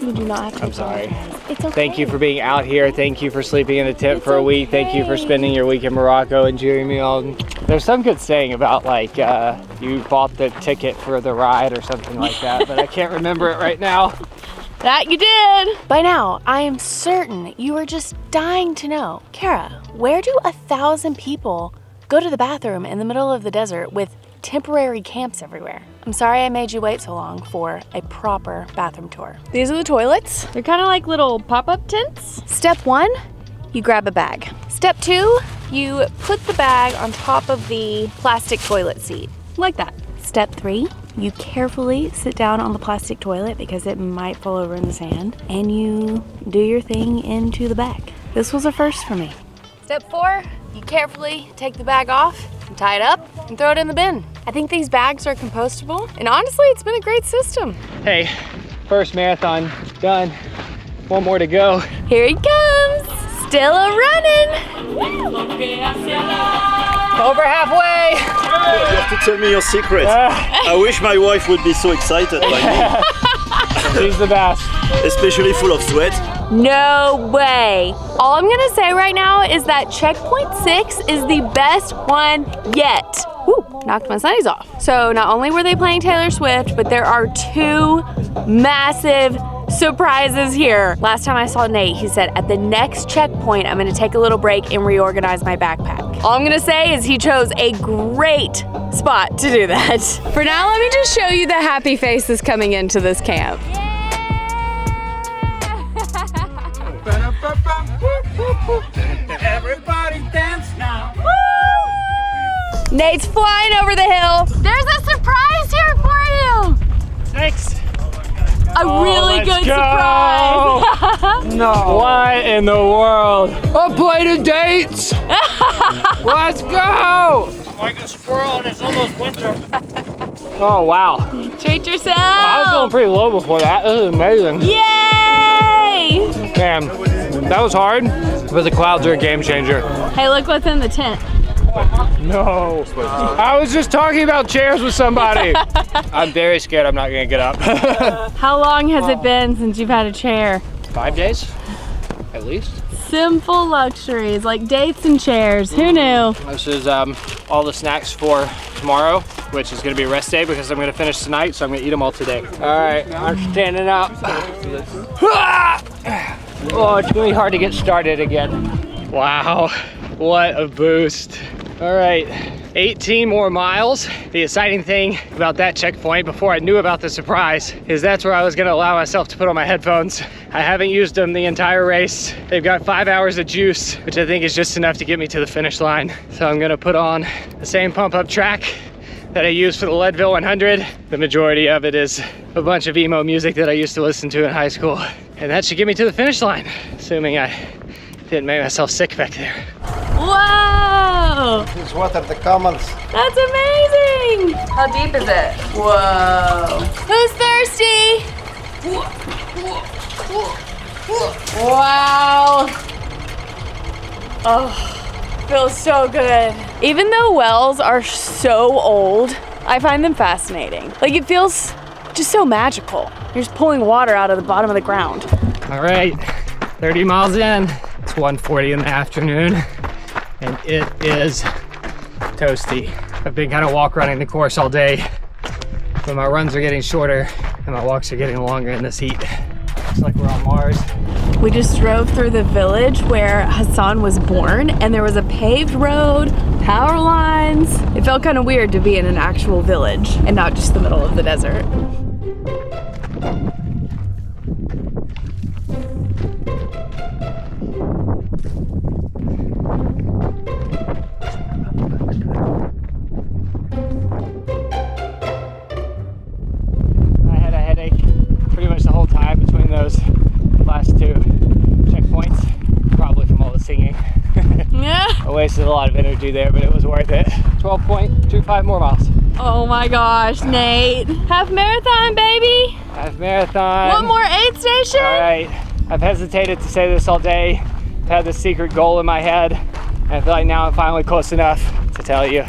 You do not have to. I'm sorry. It's okay. Thank you for being out here. Thank you for sleeping in the tent for a week. Thank you for spending your week in Morocco and cheering me on. There's some good saying about like you bought the ticket for the ride or something like that, but I can't remember it right now. That you did. By now, I am certain you are just dying to know. Kara, where do 1,000 people go to the bathroom in the middle of the desert with temporary camps everywhere? I'm sorry I made you wait so long for a proper bathroom tour. These are the toilets. They're kind of like little pop-up tents. Step 1, you grab a bag. Step 2, you put the bag on top of the plastic toilet seat, like that. Step 3, you carefully sit down on the plastic toilet because it might fall over in the sand, and you do your thing into the bag. This was a first for me. Step 4, you carefully take the bag off and tie it up and throw it in the bin. I think these bags are compostable, and honestly, it's been a great system. Hey, first marathon done. One more to go. Here he comes, still a-running. Over halfway. You have to tell me your secret. I wish my wife would be so excited by me. She's the best. Especially full of sweat. No way. All I'm gonna say right now is that checkpoint 6 is the best one yet. Woo, knocked my sunnies off. So not only were they playing Taylor Swift, but there are 2 massive surprises here. Last time I saw Nate, he said, at the next checkpoint, I'm gonna take a little break and reorganize my backpack. All I'm gonna say is he chose a great spot to do that. For now, let me just show you the happy faces coming into this camp. Everybody dance now. Woo! Nate's flying over the hill. There's a surprise here for you. Thanks. A really good surprise. No. What in the world? A plate of dates. Let's go. Like a squirrel and it's almost winter. Oh, wow. Treat yourself. I was feeling pretty low before that. This is amazing. Yay! Man, that was hard, but the clouds are a game changer. Hey, look what's in the tent. No. I was just talking about chairs with somebody. I'm very scared I'm not gonna get up. How long has it been since you've had a chair? 5 days, at least. Simple luxuries like dates and chairs. Who knew? This is all the snacks for tomorrow, which is gonna be a rest day because I'm gonna finish tonight, so I'm gonna eat them all today. All right, I'm standing up. Oh, it's gonna be hard to get started again. Wow, what a boost. All right, 18 more miles. The exciting thing about that checkpoint before I knew about the surprise is that's where I was gonna allow myself to put on my headphones. I haven't used them the entire race. They've got 5 hours of juice, which I think is just enough to get me to the finish line. So I'm gonna put on the same pump up track that I used for the Leadville 100. The majority of it is a bunch of emo music that I used to listen to in high school. And that should get me to the finish line, assuming I didn't make myself sick back there. Whoa! It's water, the camels. That's amazing! How deep is it? Whoa. Who's thirsty? Wow. Oh, feels so good. Even though wells are so old, I find them fascinating. Like, it feels just so magical. You're just pulling water out of the bottom of the ground. All right, 30 miles in. It's 1:40 in the afternoon, and it is toasty. I've been kind of walk running the course all day, but my runs are getting shorter and my walks are getting longer in this heat. Looks like we're on Mars. We just drove through the village where Hassan was born, and there was a paved road, power lines. It felt kind of weird to be in an actual village and not just the middle of the desert. I had a headache pretty much the whole time between those last 2 checkpoints, probably from all the singing. Yeah. I wasted a lot of energy there, but it was worth it. 12.25 more miles. Oh my gosh, Nate. Half marathon, baby. Half marathon. One more aid station. All right. I've hesitated to say this all day. I've had this secret goal in my head, and I feel like now I'm finally close enough to tell you.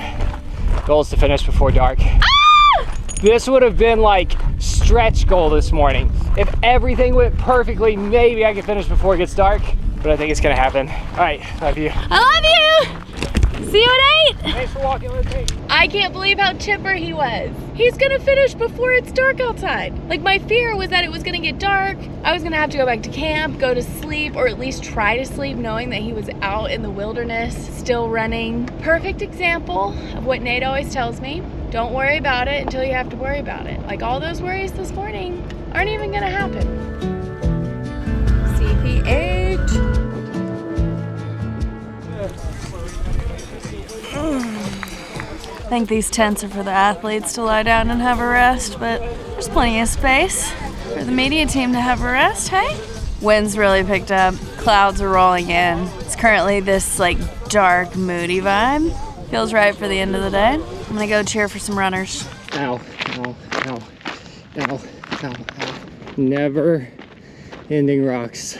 Goal is to finish before dark. Ah! This would have been like stretch goal this morning. If everything went perfectly, maybe I could finish before it gets dark, but I think it's gonna happen. All right, love you. I love you. See you at 8. Thanks for walking with me. I can't believe how chipper he was. He's gonna finish before it's dark outside. Like, my fear was that it was gonna get dark. I was gonna have to go back to camp, go to sleep, or at least try to sleep knowing that he was out in the wilderness, still running. Perfect example of what Nate always tells me. Don't worry about it until you have to worry about it. Like, all those worries this morning aren't even gonna happen. CP8. I think these tents are for the athletes to lie down and have a rest, but there's plenty of space for the media team to have a rest, hey? Wind's really picked up, clouds are rolling in. It's currently this like dark, moody vibe. Feels right for the end of the day. I'm gonna go cheer for some runners. Ow, ow, ow, ow, ow, ow. Never ending rocks.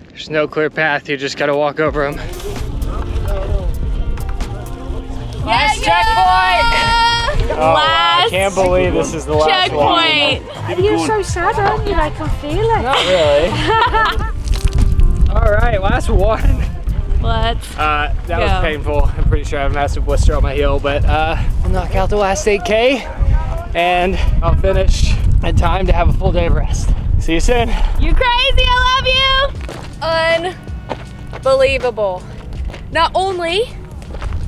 There's no clear path, you just gotta walk over them. Last checkpoint! Oh, I can't believe this is the last checkpoint. one. You're so sad, aren't you? I can feel it. Not really. All right, last one. Let's that go. was painful. I'm pretty sure I have a massive blister on my heel, but I'll knock out the last 8K and I'll finish in time to have a full day of rest. See you soon. You're crazy, I love you. Unbelievable. Not only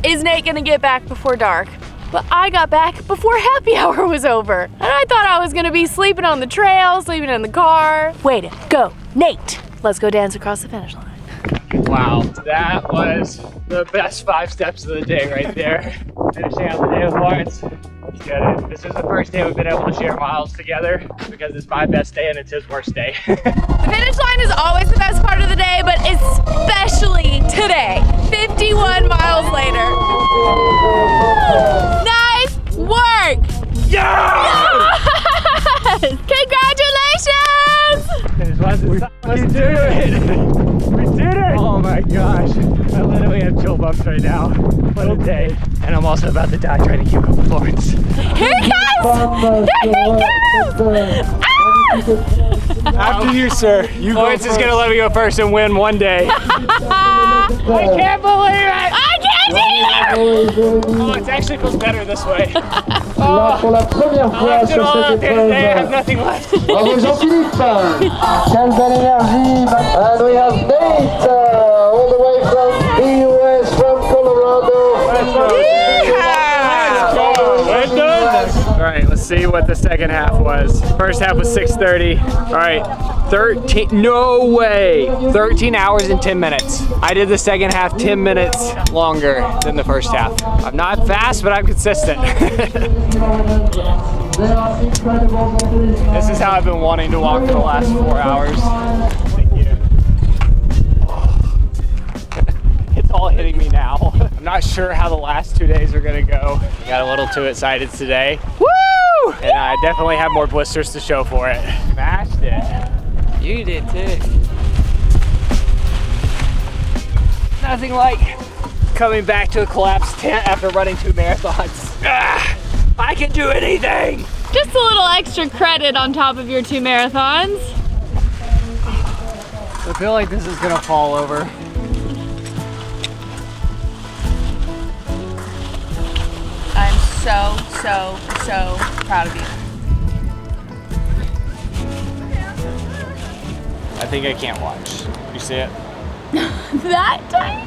is Nate gonna get back before dark, but I got back before happy hour was over. And I thought I was gonna be sleeping on the trail, sleeping in the car. Way to go, Nate. Let's go dance across the finish line. Wow, that was the best 5 steps of the day right there. Finishing out the day with Lawrence. Let's get it. This is the first day we've been able to share miles together because it's my best day and it's his worst day. The finish line is always the best part of the day, but especially today, 51 miles later. Nice work! Yeah! Yes! Congratulations! Let's do it! We did it! Oh my gosh. I literally have chill bumps right now. What a day. And I'm also about to die trying to keep up with Lawrence. Here he comes! Here he comes! After you, sir. Lawrence is gonna let me go first and win one day. I can't believe it! I can't believe it! Oh, it actually feels better this way. Là, pour la première fois sur cette épreuve. I have nothing left. Bravo Jean-Philippe. Quelle belle énergie. And we have Nate all the way from the US, from Colorado. All right, let's see what the second half was. First half was 6:30. All right, 13 hours and 10 minutes. I did the second half 10 minutes longer than the first half. I'm not fast, but I'm consistent. This is how I've been wanting to walk for the last 4 hours. Thank you. It's all hitting me now. I'm not sure how the last 2 days are gonna go. Got a little too excited today. Woo! And I definitely have more blisters to show for it. Smashed it. You did too. Nothing like coming back to a collapsed tent after running 2 marathons. I can do anything! Just a little extra credit on top of your 2 marathons. I feel like this is gonna fall over. I'm so proud of you. I think I can't watch. You see it? That tiny?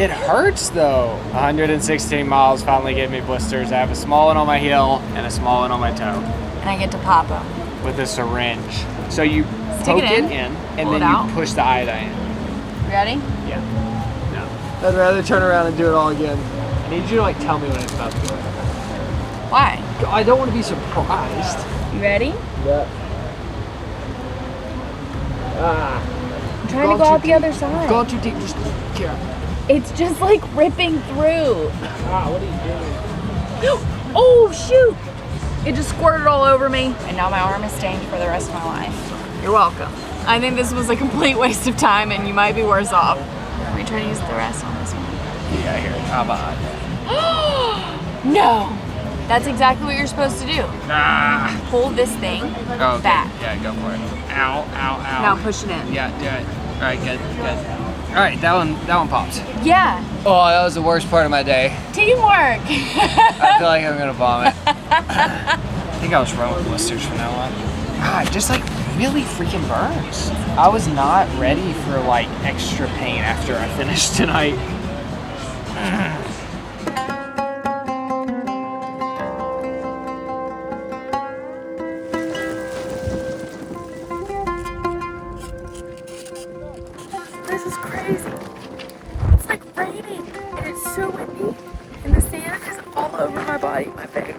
It hurts though. 116 miles finally gave me blisters. I have a small one on my heel and a small one on my toe. And I get to pop them. With a syringe. So you Stick poke it it in, in and pull then it out. you push the iodine. Ready? Yeah. No. I'd rather turn around and do it all again. I need you to like tell me when it's about to go. Why? I don't want to be surprised. You ready? Yeah. I'm trying to go out the other side. Go too deep, just care. It's just like ripping through. What are you doing? Oh shoot! It just squirted all over me. And now my arm is stained for the rest of my life. You're welcome. I think this was a complete waste of time and you might be worse off. Are we trying to use the rest on this one? Yeah, here, come on. No! That's exactly what you're supposed to do. Hold this thing back. Yeah, go for it. Ow, ow, ow. Now push it in. Yeah, do it. All right, good, good. All right, that one popped. Yeah. Oh, that was the worst part of my day. Teamwork. I feel like I'm gonna vomit. I think I was wrong with blisters from now on. God, just like really freaking burns. I was not ready for like extra pain after I finished tonight. This is crazy. It's like raining and it's so windy and the sand is all over my body, my face.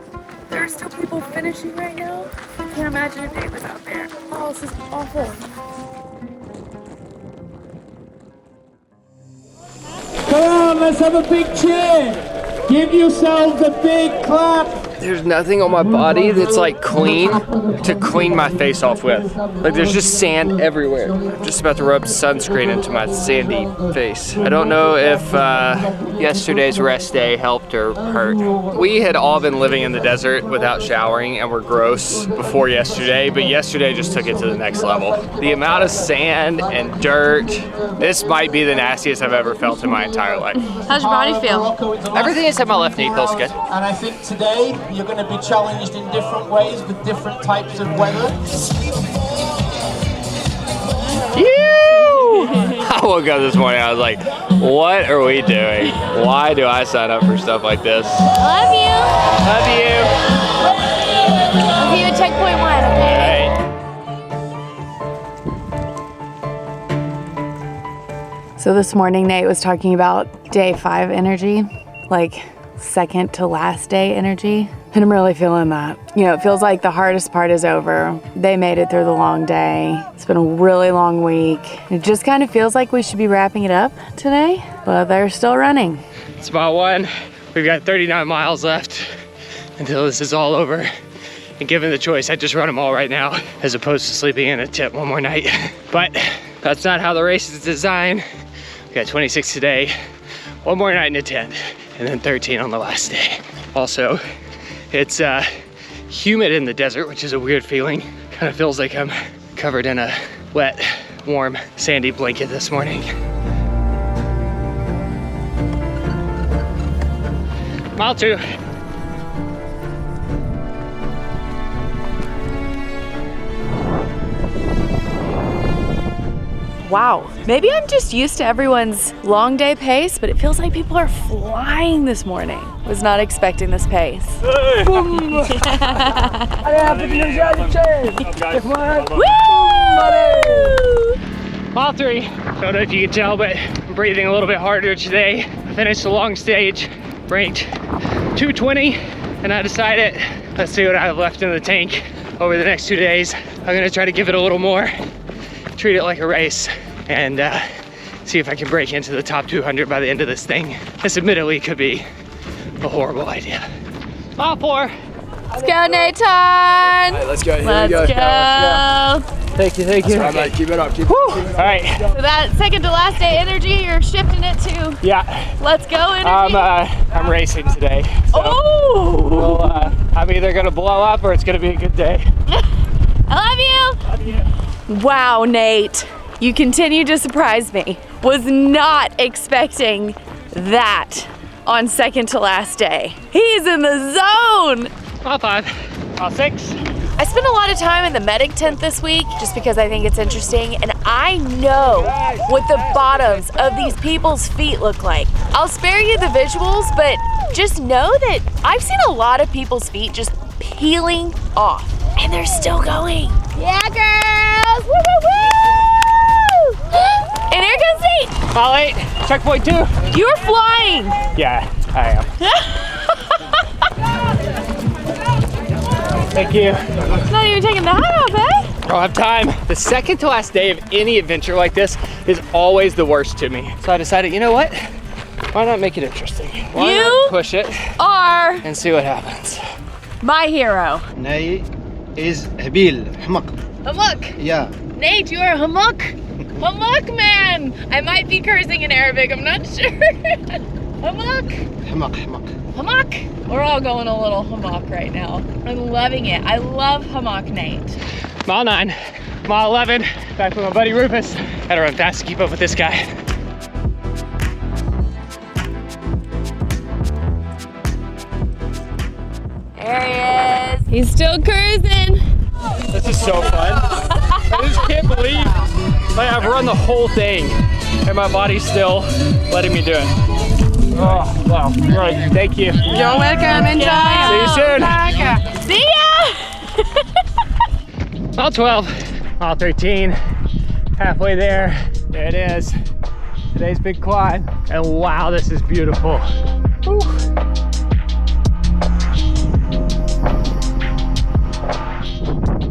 There are still people finishing right now. I can't imagine if Dave was out there. Oh, this is awful. Come on, let's have a big cheer. Give yourselves a big clap. There's nothing on my body that's like clean to clean my face off with. Like there's just sand everywhere. I'm just about to rub sunscreen into my sandy face. I don't know if yesterday's rest day helped or hurt. We had all been living in the desert without showering and were gross before yesterday, but yesterday just took it to the next level. The amount of sand and dirt, this might be the nastiest I've ever felt in my entire life. How's your body feel? Everything except my left knee feels good. And I think today you're going to be challenged in different ways with different types of weather. I woke up this morning, I was like, what are we doing? Why do I sign up for stuff like this? Love you. Love you. I'll see you at checkpoint 1, okay? All right. So this morning, Nate was talking about day 5 energy, like second to last day energy. And I'm really feeling that. You know, it feels like the hardest part is over. They made it through the long day. It's been a really long week. It just kind of feels like we should be wrapping it up today, but they're still running. It's mile 1. We've got 39 miles left until this is all over. And given the choice, I'd just run them all right now as opposed to sleeping in a tent one more night. But that's not how the race is designed. We got 26 today, one more night in a tent, and then 13 on the last day. Also, it's humid in the desert, which is a weird feeling. Kind of feels like I'm covered in a wet, warm, sandy blanket this morning. Mile 2. Wow. Maybe I'm just used to everyone's long day pace, but it feels like people are flying this morning. Was not expecting this pace. Mile 3. Don't know if you can tell, but I'm breathing a little bit harder today. I finished the long stage, ranked 220, and I decided, let's see what I have left in the tank over the next 2 days. I'm gonna try to give it a little more, treat it like a race, and see if I can break into the top 200 by the end of this thing. This admittedly could be a horrible idea. Mile 4. Let's go, Nathan! All right, let's go. Here Let's we go. go. Thank you, thank you. That's right, mate. Keep it up. Keep it up. All right. So that second to last day energy, you're shifting it to Yeah. let's go energy. I'm racing today. So Oh! I'm either gonna blow up or it's gonna be a good day. I love you! Wow, Nate. You continue to surprise me. Was not expecting that on second to last day. He's in the zone! Mile 5. Mile 6. I spent a lot of time in the medic tent this week just because I think it's interesting, and I know what the bottoms of these people's feet look like. I'll spare you the visuals, but just know that I've seen a lot of people's feet just peeling off, and they're still going. Yeah, girls! Woo, woo, woo! And here comes Nate! Mile 8. Checkpoint 2. You're flying! Yeah, I am. Thank you. Not even taking the hat off, eh? I don't have time. The second to last day of any adventure like this is always the worst to me. So I decided, you know what? Why not make it interesting? Why not push it are and see what happens? my hero. Nate is Habil, Hamak. Hamuk! Yeah. Nate, you are a hamuk! Hamuk man! I might be cursing in Arabic, I'm not sure. Hammock. Hammock. Hammock. We're all going a little hammock right now. I'm loving it. I love hammock, Nate. Mile 9, mile 11, back with my buddy Rufus. Gotta run fast to keep up with this guy. There he is. He's still cruising. This is so fun. I just can't believe I've run the whole thing and my body's still letting me do it. Oh, wow, great, thank you. You're welcome, enjoy. See you soon. See ya. Mile 12, mile 13, halfway there. There it is. Today's big quad. And wow, this is beautiful. Whew.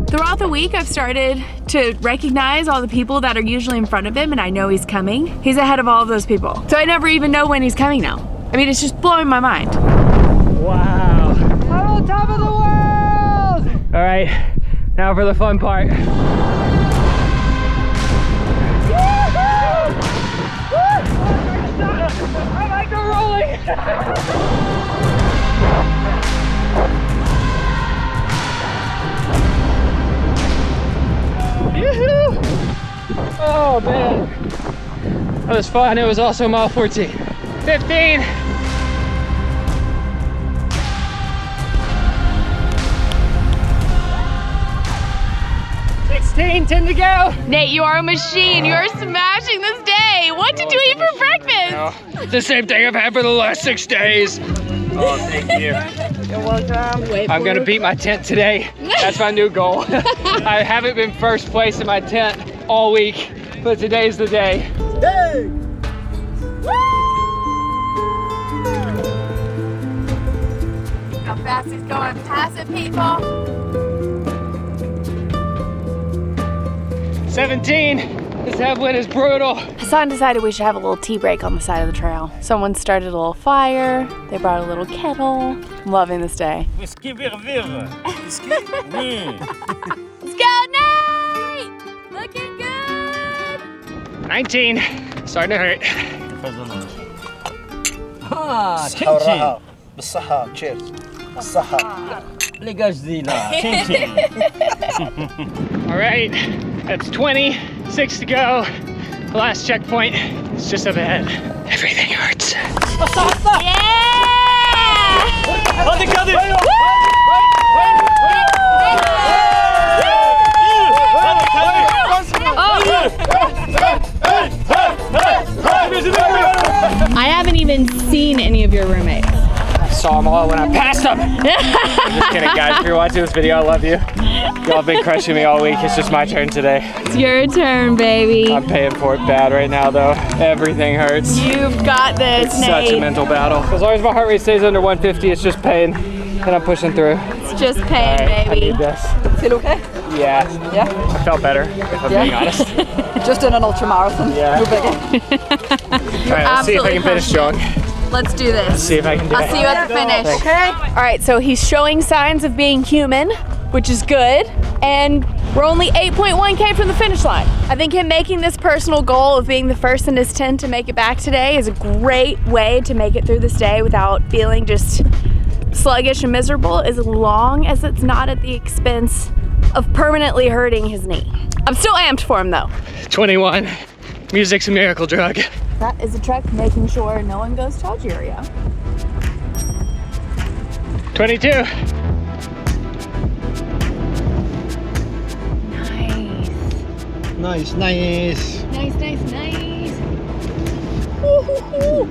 Throughout the week, I've started to recognize all the people that are usually in front of him, and I know he's coming. He's ahead of all of those people. So I never even know when he's coming now. I mean, it's just blowing my mind. Wow. I'm on top of the world! All right, now for the fun part. I like the rolling! Oh man, that was fun. It was also mile 14. 15. 16, 10 to go. Nate, you are a machine. You are smashing this day. What did you eat for breakfast? Oh, the same thing I've had for the last 6 days. Oh, thank you. You're welcome. I'm gonna beat my tent today. That's my new goal. I haven't been first place in my tent all week, but today's the day. Hey! How fast he's going past it, people. 17. This headwind is brutal. Hassan decided we should have a little tea break on the side of the trail. Someone started a little fire. They brought a little kettle. I'm loving this day. Whiskey Whiskey? Let's go, Nate! Looking good! 19. Starting to hurt. Sahara. بالصحة. Cheers. الصحة. All right, that's 20. 6 to go. The last checkpoint is just up ahead. Everything hurts. I haven't even seen any of your roommates. I saw them all when I passed them. I'm just kidding, guys. If you're watching this video, I love you. Y'all have been crushing me all week. It's just my turn today. It's your turn, baby. I'm paying for it bad right now, though. Everything hurts. You've got this, It's Nate. such a mental battle. As long as my heart rate stays under 150, it's just pain, and I'm pushing through. It's just pain, All right, baby. I need this. Feel okay? Yeah. Yeah? I felt better, if I'm being honest. Just in an ultra marathon. Yeah. No biggie. All right, let's see if I can finish strong. Let's do this. Let's see if I can do it. I'll see you at the finish. Thanks. Okay? All right, so he's showing signs of being human, which is good. And we're only 8.1K from the finish line. I think him making this personal goal of being the first in his tent to make it back today is a great way to make it through this day without feeling just sluggish and miserable, as long as it's not at the expense of permanently hurting his knee. I'm still amped for him though. 21. Music's a miracle drug. That is a truck making sure no one goes to Algeria. 22. Nice. Nice. Nice, nice, nice. Woo-hoo-hoo.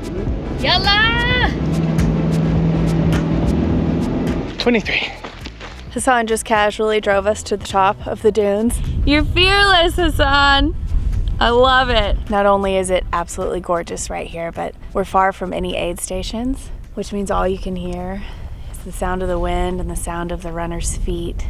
Yalla! 23. Hassan just casually drove us to the top of the dunes. You're fearless, Hassan. I love it. Not only is it absolutely gorgeous right here, but we're far from any aid stations, which means all you can hear is the sound of the wind and the sound of the runner's feet.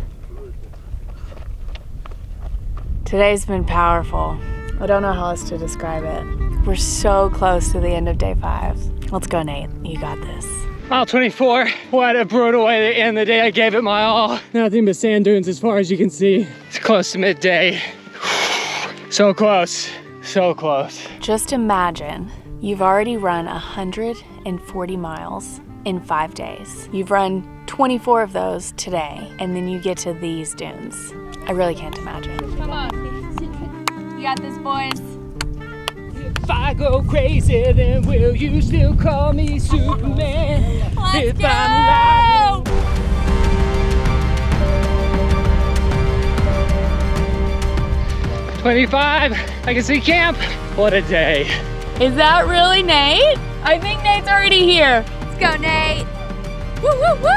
Today's been powerful. I don't know how else to describe it. We're so close to the end of day 5. Let's go, Nate. You got this. Mile 24. What a brutal way to end the day. I gave it my all. Nothing but sand dunes as far as you can see. It's close to midday. So close. So close. Just imagine you've already run 100 140 miles in 5 days. You've run 24 of those today, and then you get to these dunes. I really can't imagine. Come on. You got this, boys. If I go crazy, then will you still call me Superman? Let's go! I'm alive. 25, I can see camp. What a day. Is that really Nate? I think Nate's already here. Let's go, Nate. Woo, woo, woo!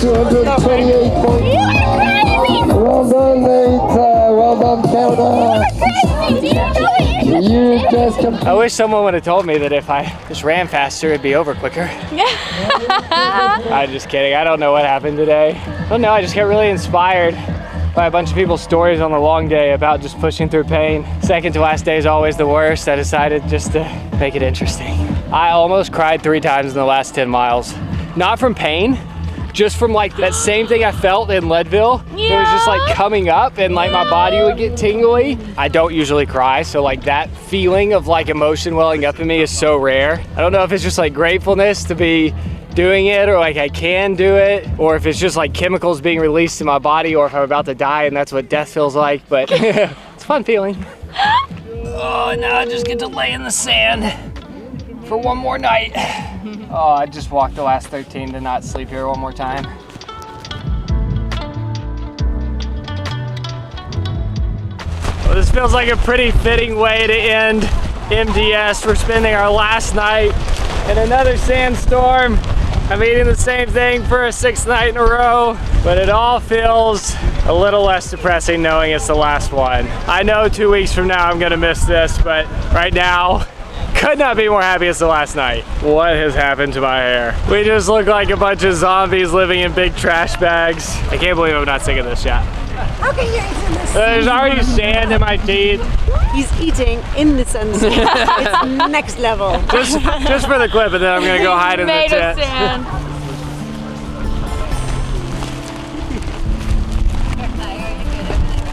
228 points. Well done, Nate. Well done, Canada. You just I wish someone would have told me that if I just ran faster, it'd be over quicker. I'm just kidding. I don't know what happened today. I don't know. I just get really inspired by a bunch of people's stories on the long day about just pushing through pain. Second to last day is always the worst. I decided just to make it interesting. I almost cried 3 times in the last 10 miles. Not from pain, just from like that same thing I felt in Leadville. Yeah. It was just like coming up and like my body would get tingly. I don't usually cry, so like that feeling of like emotion welling up in me is so rare. I don't know if it's just like gratefulness to be doing it, or like I can do it, or if it's just like chemicals being released in my body, or if I'm about to die and that's what death feels like, but it's a fun feeling. Oh, now I just get to lay in the sand for one more night. Oh, I just walked the last 13 to not sleep here one more time. Well, this feels like a pretty fitting way to end MDS. We're spending our last night in another sandstorm. I'm eating the same thing for a 6th night in a row, but it all feels a little less depressing knowing it's the last one. I know 2 weeks from now I'm gonna miss this, but right now, could not be more happy it's the last night. What has happened to my hair? We just look like a bunch of zombies living in big trash bags. I can't believe I'm not sick of this yet. Okay, you're eating this. There's already sand in my teeth. He's eating in the sunset. It's next level. Just for the clip, and then I'm gonna go hide in the tent.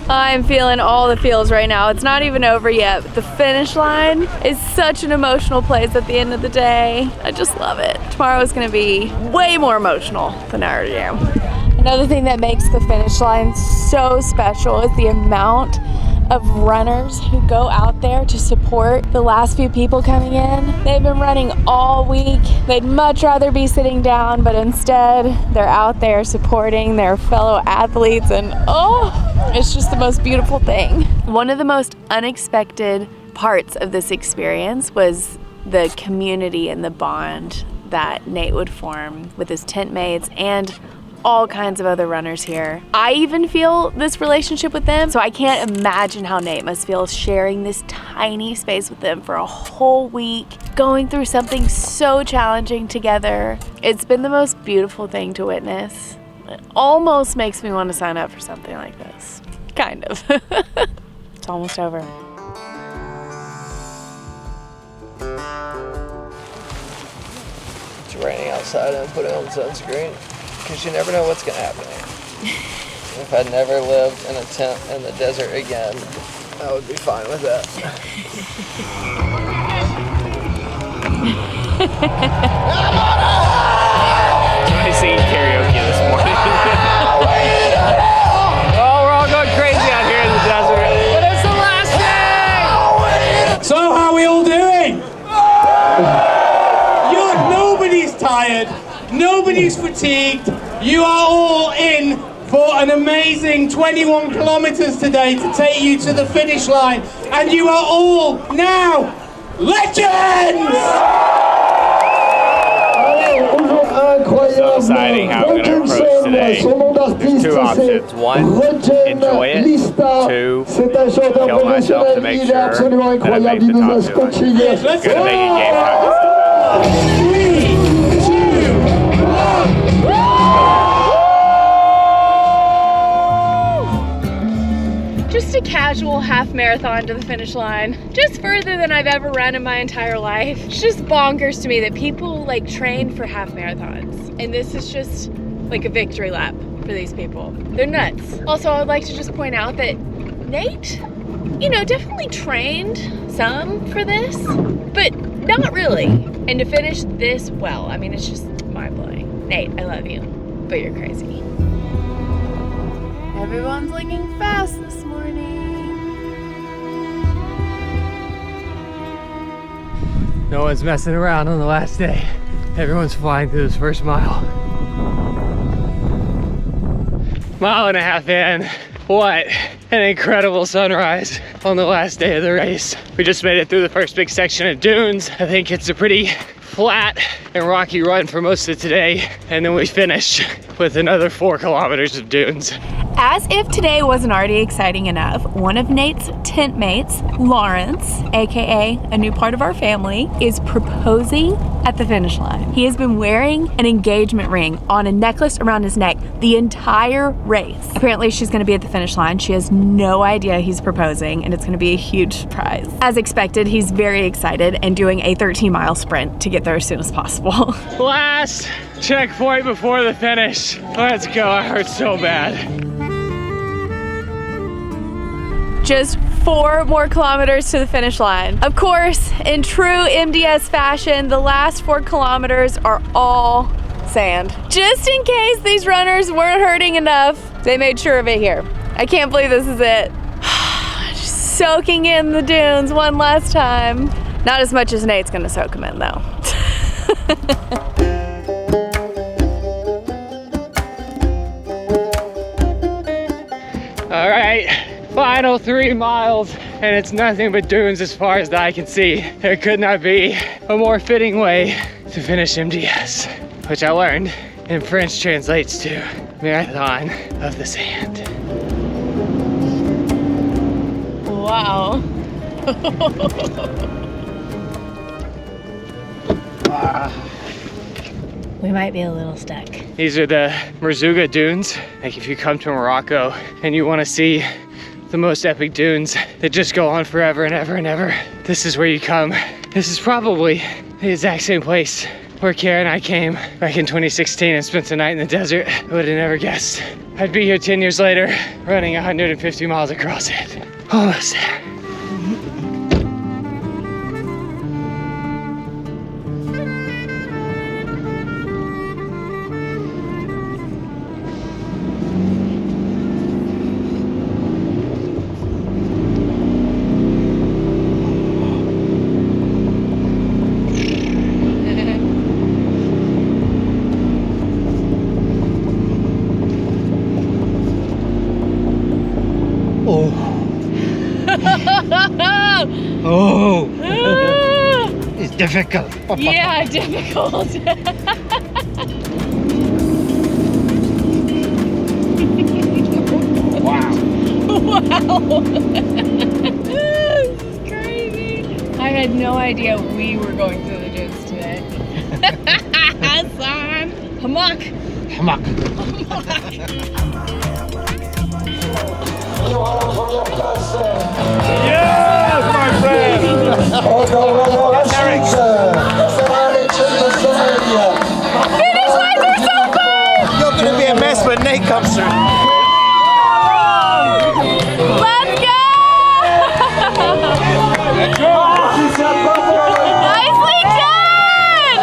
I'm feeling all the feels right now. It's not even over yet. The finish line is such an emotional place at the end of the day. I just love it. Tomorrow is gonna be way more emotional than I already am. Another thing that makes the finish line so special is the amount of runners who go out there to support the last few people coming in. They've been running all week. They'd much rather be sitting down, but instead they're out there supporting their fellow athletes, and oh, it's just the most beautiful thing. One of the most unexpected parts of this experience was the community and the bond that Nate would form with his tent mates and all kinds of other runners here. I even feel this relationship with them, so I can't imagine how Nate must feel sharing this tiny space with them for a whole week, going through something so challenging together. It's been the most beautiful thing to witness. It almost makes me want to sign up for something like this. Kind of. It's almost over. It's raining outside and I'm putting on sunscreen, because you never know what's gonna happen. If I never lived in a tent in the desert again, I would be fine with that. I singing karaoke this morning. Oh, we're all going crazy out here in the desert. But it's the last day! So how are we all doing? Nobody's tired, nobody's fatigued. You are all in for an amazing 21 kilometers today to take you to the finish line. And you are all now legends! So exciting how I'm going to approach today. There's 2 options. 1, enjoy it. 2, kill myself to make sure that I make the top 200. It's going to make it game time. 3, 2, 1. Just a casual half marathon to the finish line. Just further than I've ever run in my entire life. It's just bonkers to me that people like train for half marathons. And this is just like a victory lap. for these people. They're nuts. Also, I would like to just point out that Nate, you know, definitely trained some for this, but not really. And to finish this well, I mean, it's just mind-blowing. Nate, I love you, but you're crazy. Everyone's looking fast this morning. No one's messing around on the last day. Everyone's flying through this first mile. Mile and a half in. What an incredible sunrise on the last day of the race. We just made it through the first big section of dunes. I think it's a pretty flat and rocky run for most of today. And then we finish with another 4 kilometers of dunes. As if today wasn't already exciting enough, one of Nate's tent mates, Lawrence, aka a new part of our family, is proposing at the finish line. He has been wearing an engagement ring on a necklace around his neck the entire race. Apparently she's gonna be at the finish line. She has no idea he's proposing, and it's gonna be a huge surprise. As expected, he's very excited and doing a 13-mile sprint to get there as soon as possible. Last checkpoint before the finish. Let's go, it hurts so bad. Just 4 more kilometers to the finish line. Of course, in true MDS fashion, the last 4 kilometers are all sand. Just in case these runners weren't hurting enough, they made sure of it here. I can't believe this is it. Just soaking in the dunes one last time. Not as much as Nate's gonna soak them in though. All right. Final 3 miles, and it's nothing but dunes as far as the eye can see. There could not be a more fitting way to finish MDS, which I learned in French translates to Marathon of the Sand. Wow. We might be a little stuck. These are the Merzouga dunes. Like if you come to Morocco and you want to see the most epic dunes that just go on forever and ever and ever, this is where you come. This is probably the exact same place where Kara and I came back in 2016 and spent the night in the desert. I would have never guessed I'd be here 10 years later running 150 miles across it. Almost there. Oh, it's difficult. Yeah, difficult. Wow. This is crazy. I had no idea we were going through the dunes today. Son. Hammock. Yes, my friend! Finish lines are so cool! You're gonna be a mess when Nate comes through. Let's go! Nicely done!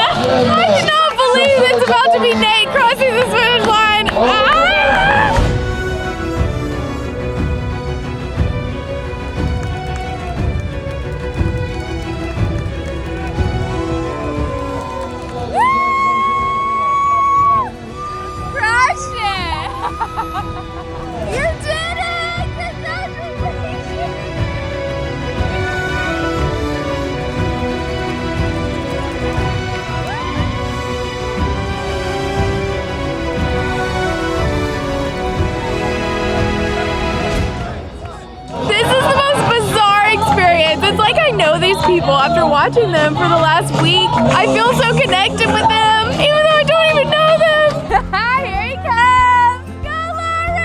I cannot believe it's about to be Nate crossing this finish line. Crushed it! You did it! Congratulations! This is the most bizarre experience. It's like I know these people after watching them for the last week. I feel so connected with them, even though I don't even know them. Here he comes! Go, Lauren!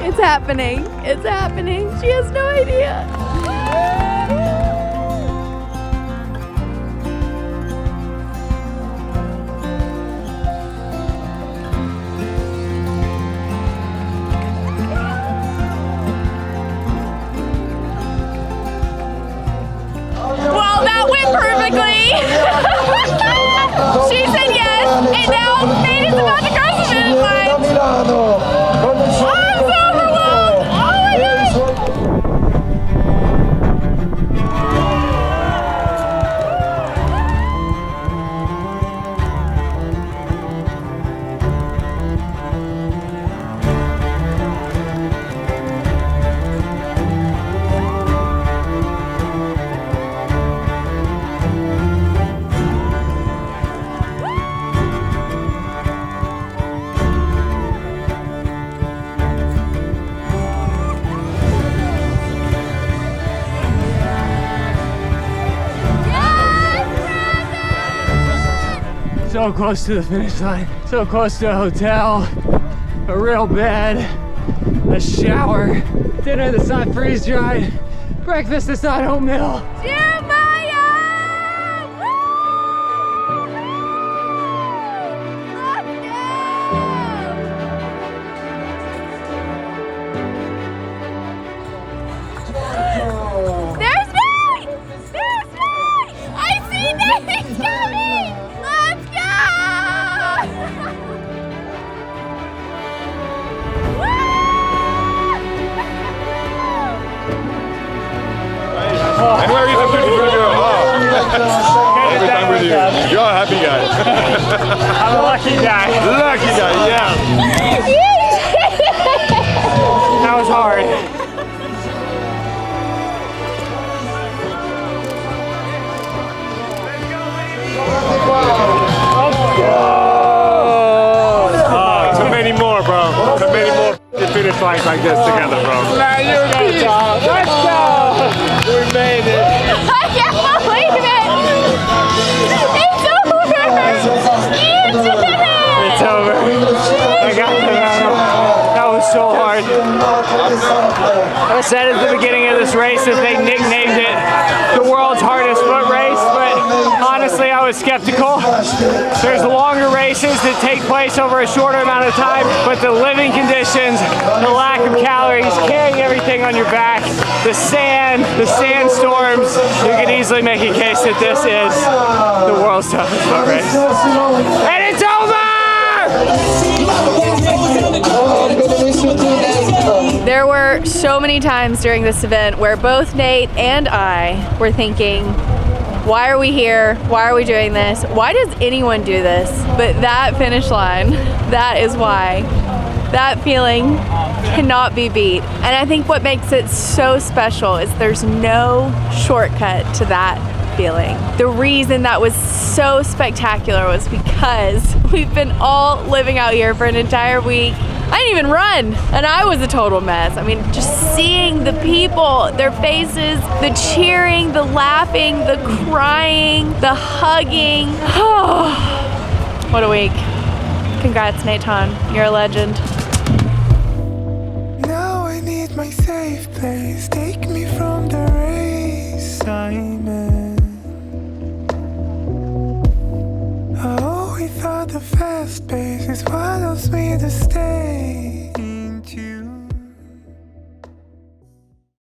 It's happening. It's happening. She has no idea. publicly. She said yes, and now Nate is about to cross the finish line. I'm so overwhelmed. Oh my gosh. So close to the finish line, so close to a hotel, a real bed, a shower, dinner that's not freeze dried, breakfast that's not oatmeal. There's Nate! There's Nate! I see Nate coming! Let's go! And where are you the beautiful girl? Every time with you. You're a happy guy. I'm a lucky guy. Lucky guy, yeah. That was hard. Too many more, bro. Too many more finish lines like this together, bro. Man, you're good, Tom. Let's go! We made it. I can't believe it! It's over! It's over. I got the medal. That was so hard. I said at the beginning of this race that they nicknamed it the world's hardest foot race, but honestly I was skeptical. There's longer races that take place over a shorter amount of time, but the living conditions, the lack of calories, carrying everything on your back, the sandstorms, you can easily make a case that this is the world's toughest foot race. And it's over! There were so many times during this event where both Nate and I were thinking, why are we here? Why are we doing this? Why does anyone do this? But that finish line, that is why. That feeling cannot be beat. And I think what makes it so special is there's no shortcut to that feeling. The reason that was so spectacular was because we've been all living out here for an entire week. I didn't even run, and I was a total mess. I mean, just seeing the people, their faces, the cheering, the laughing, the crying, the hugging. What a week. Congrats, Nathan. You're a legend. Now I need my safe place. Take me from the race I'm in. I always thought the fast pace is what helps me to stay.